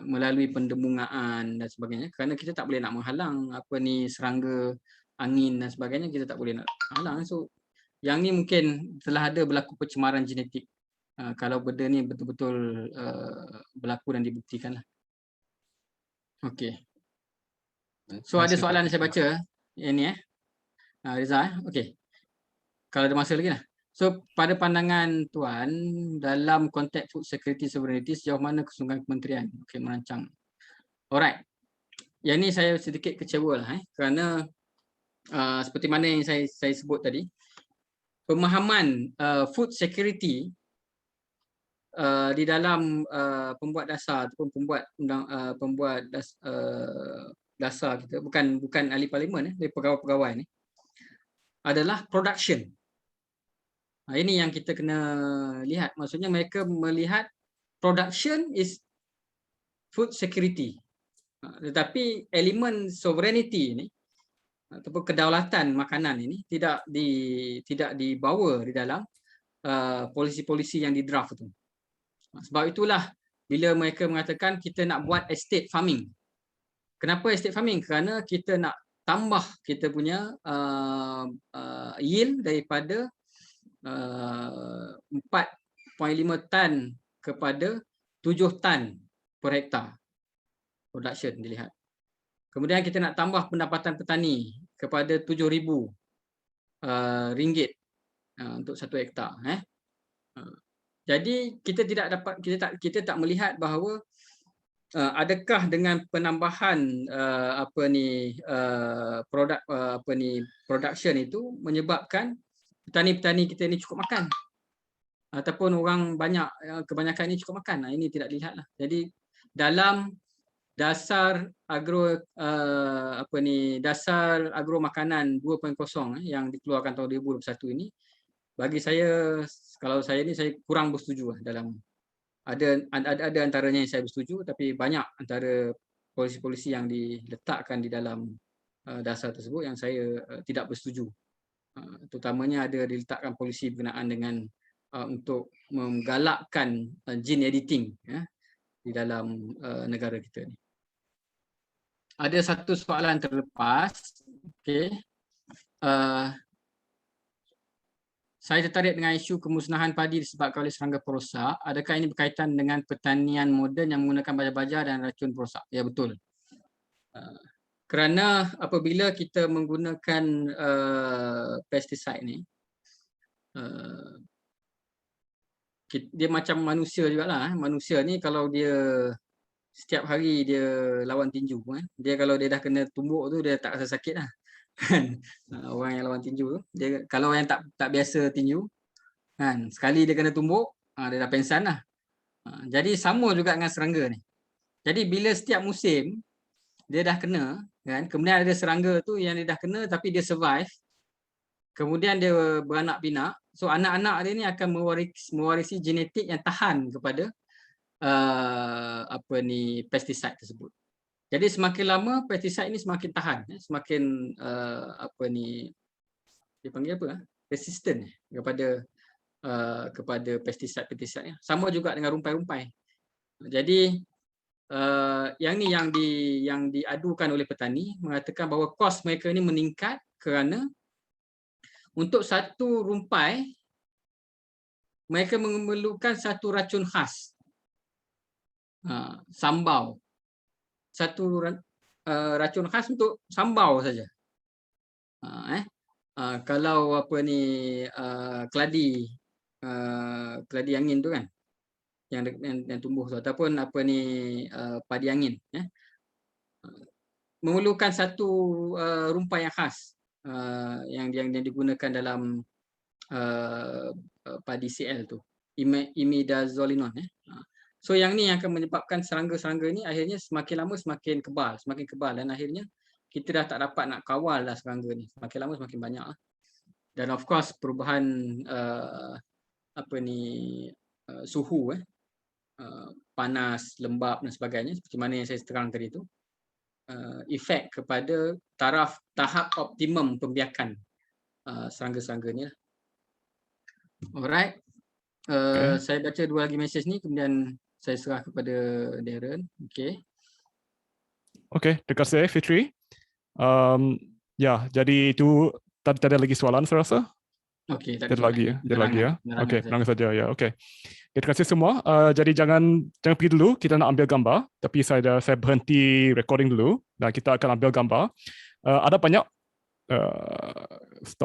melalui pendemungaan dan sebagainya. Kerana kita tak boleh nak menghalang serangga, angin dan sebagainya, kita tak boleh nak halang. So yang ni mungkin telah ada berlaku pencemaran genetik, kalau benda ni betul-betul berlaku dan dibuktikan lah. Okey. So ada soalan yang saya baca yang ni Rizal. Okey. Kalau ada masa lagi lah. So pada pandangan tuan, dalam konteks food security sovereignty, sejauh mana kesungguhan kementerian merancang? Alright. Yang ni saya sedikit kecewa lah, kerana seperti mana yang saya sebut tadi, pemahaman food security di dalam pembuat dasar ataupun pembuat dasar kita, bukan ahli parlimen, dari pegawai-pegawai ni, adalah production. Ini yang kita kena lihat. Maksudnya mereka melihat production is food security, tetapi elemen sovereignty ni ataupun kedaulatan makanan ini tidak dibawa di dalam polisi-polisi yang di-draft itu. Sebab itulah bila mereka mengatakan kita nak buat estate farming. Kenapa estate farming? Kerana kita nak tambah kita punya yield daripada 4.5 tan kepada 7 tan per hektar production dilihat. Kemudian kita nak tambah pendapatan petani kepada RM7,000 untuk 1 hektar. Jadi kita tak melihat bahawa adakah dengan penambahan production itu menyebabkan petani-petani kita ini cukup makan ataupun orang banyak kebanyakan ini cukup makan. Ini tidak dilihatlah. Jadi dalam dasar dasar agro makanan 2.0 yang dikeluarkan tahun 2021 ini, bagi saya, kalau saya ni saya kurang bersetuju dalam ada antaranya yang saya bersetuju, tapi banyak antara polisi-polisi yang diletakkan di dalam dasar tersebut yang saya tidak bersetuju. Terutamanya ada diletakkan polisi berkenaan dengan untuk menggalakkan gene editing di dalam negara kita ni. Ada satu soalan terlepas. Okey. Saya tertarik dengan isu kemusnahan padi disebabkan oleh serangga perosak. Adakah ini berkaitan dengan pertanian moden yang menggunakan baja-baja dan racun perosak? Ya, betul. Kerana apabila kita menggunakan pesticide ni, dia macam manusia jugalah. Manusia ni kalau dia setiap hari dia lawan tinju, dia kalau dia dah kena tumbuk tu dia tak rasa sakit lah. Orang yang lawan tinju tu, dia kalau yang tak biasa tinju kan, sekali dia kena tumbuk dia dah pensan lah. Jadi sama juga dengan serangga ni. Jadi bila setiap musim dia dah kena kan, kemudian ada serangga tu yang dia dah kena tapi dia survive, kemudian dia beranak pinak, so anak-anak dia ni akan mewarisi genetik yang tahan kepada pesticide tersebut. Jadi semakin lama pesticide ini semakin tahan, semakin dia panggil apa? Resistant kepada pesticide. Sama juga dengan rumpai-rumpai. Jadi yang ni yang diadukan oleh petani, mengatakan bahawa kos mereka ni meningkat kerana untuk satu rumpai mereka memerlukan satu racun khas. Sambau. Satu racun khas untuk sambau saja. Kalau keladi angin tu kan, yang tumbuh tu, ataupun padi angin, memerlukan satu rumpai yang khas yang digunakan dalam padi CL tu, imidazolinon. So yang ni yang akan menyebabkan serangga-serangga ni akhirnya semakin lama semakin kebal dan akhirnya kita dah tak dapat nak kawal lah serangga ni. Semakin lama semakin banyak lah. Dan of course perubahan suhu, panas, lembap dan sebagainya, seperti mana yang saya terang tadi tu, efek kepada tahap optimum pembiakan serangga-serangga ni lah. Alright. Saya baca 2 lagi mesej ni, kemudian saya serah kepada Darren. Okey, terima kasih Fitri. Jadi itu tadi ada lagi soalan saya rasa. Okey, ada lagi ya. Okey, penerangan saja ya. Okey. Terima kasih semua. Jadi jangan pergi dulu, kita nak ambil gambar, tapi saya berhenti recording dulu dan kita akan ambil gambar. Ada banyak stop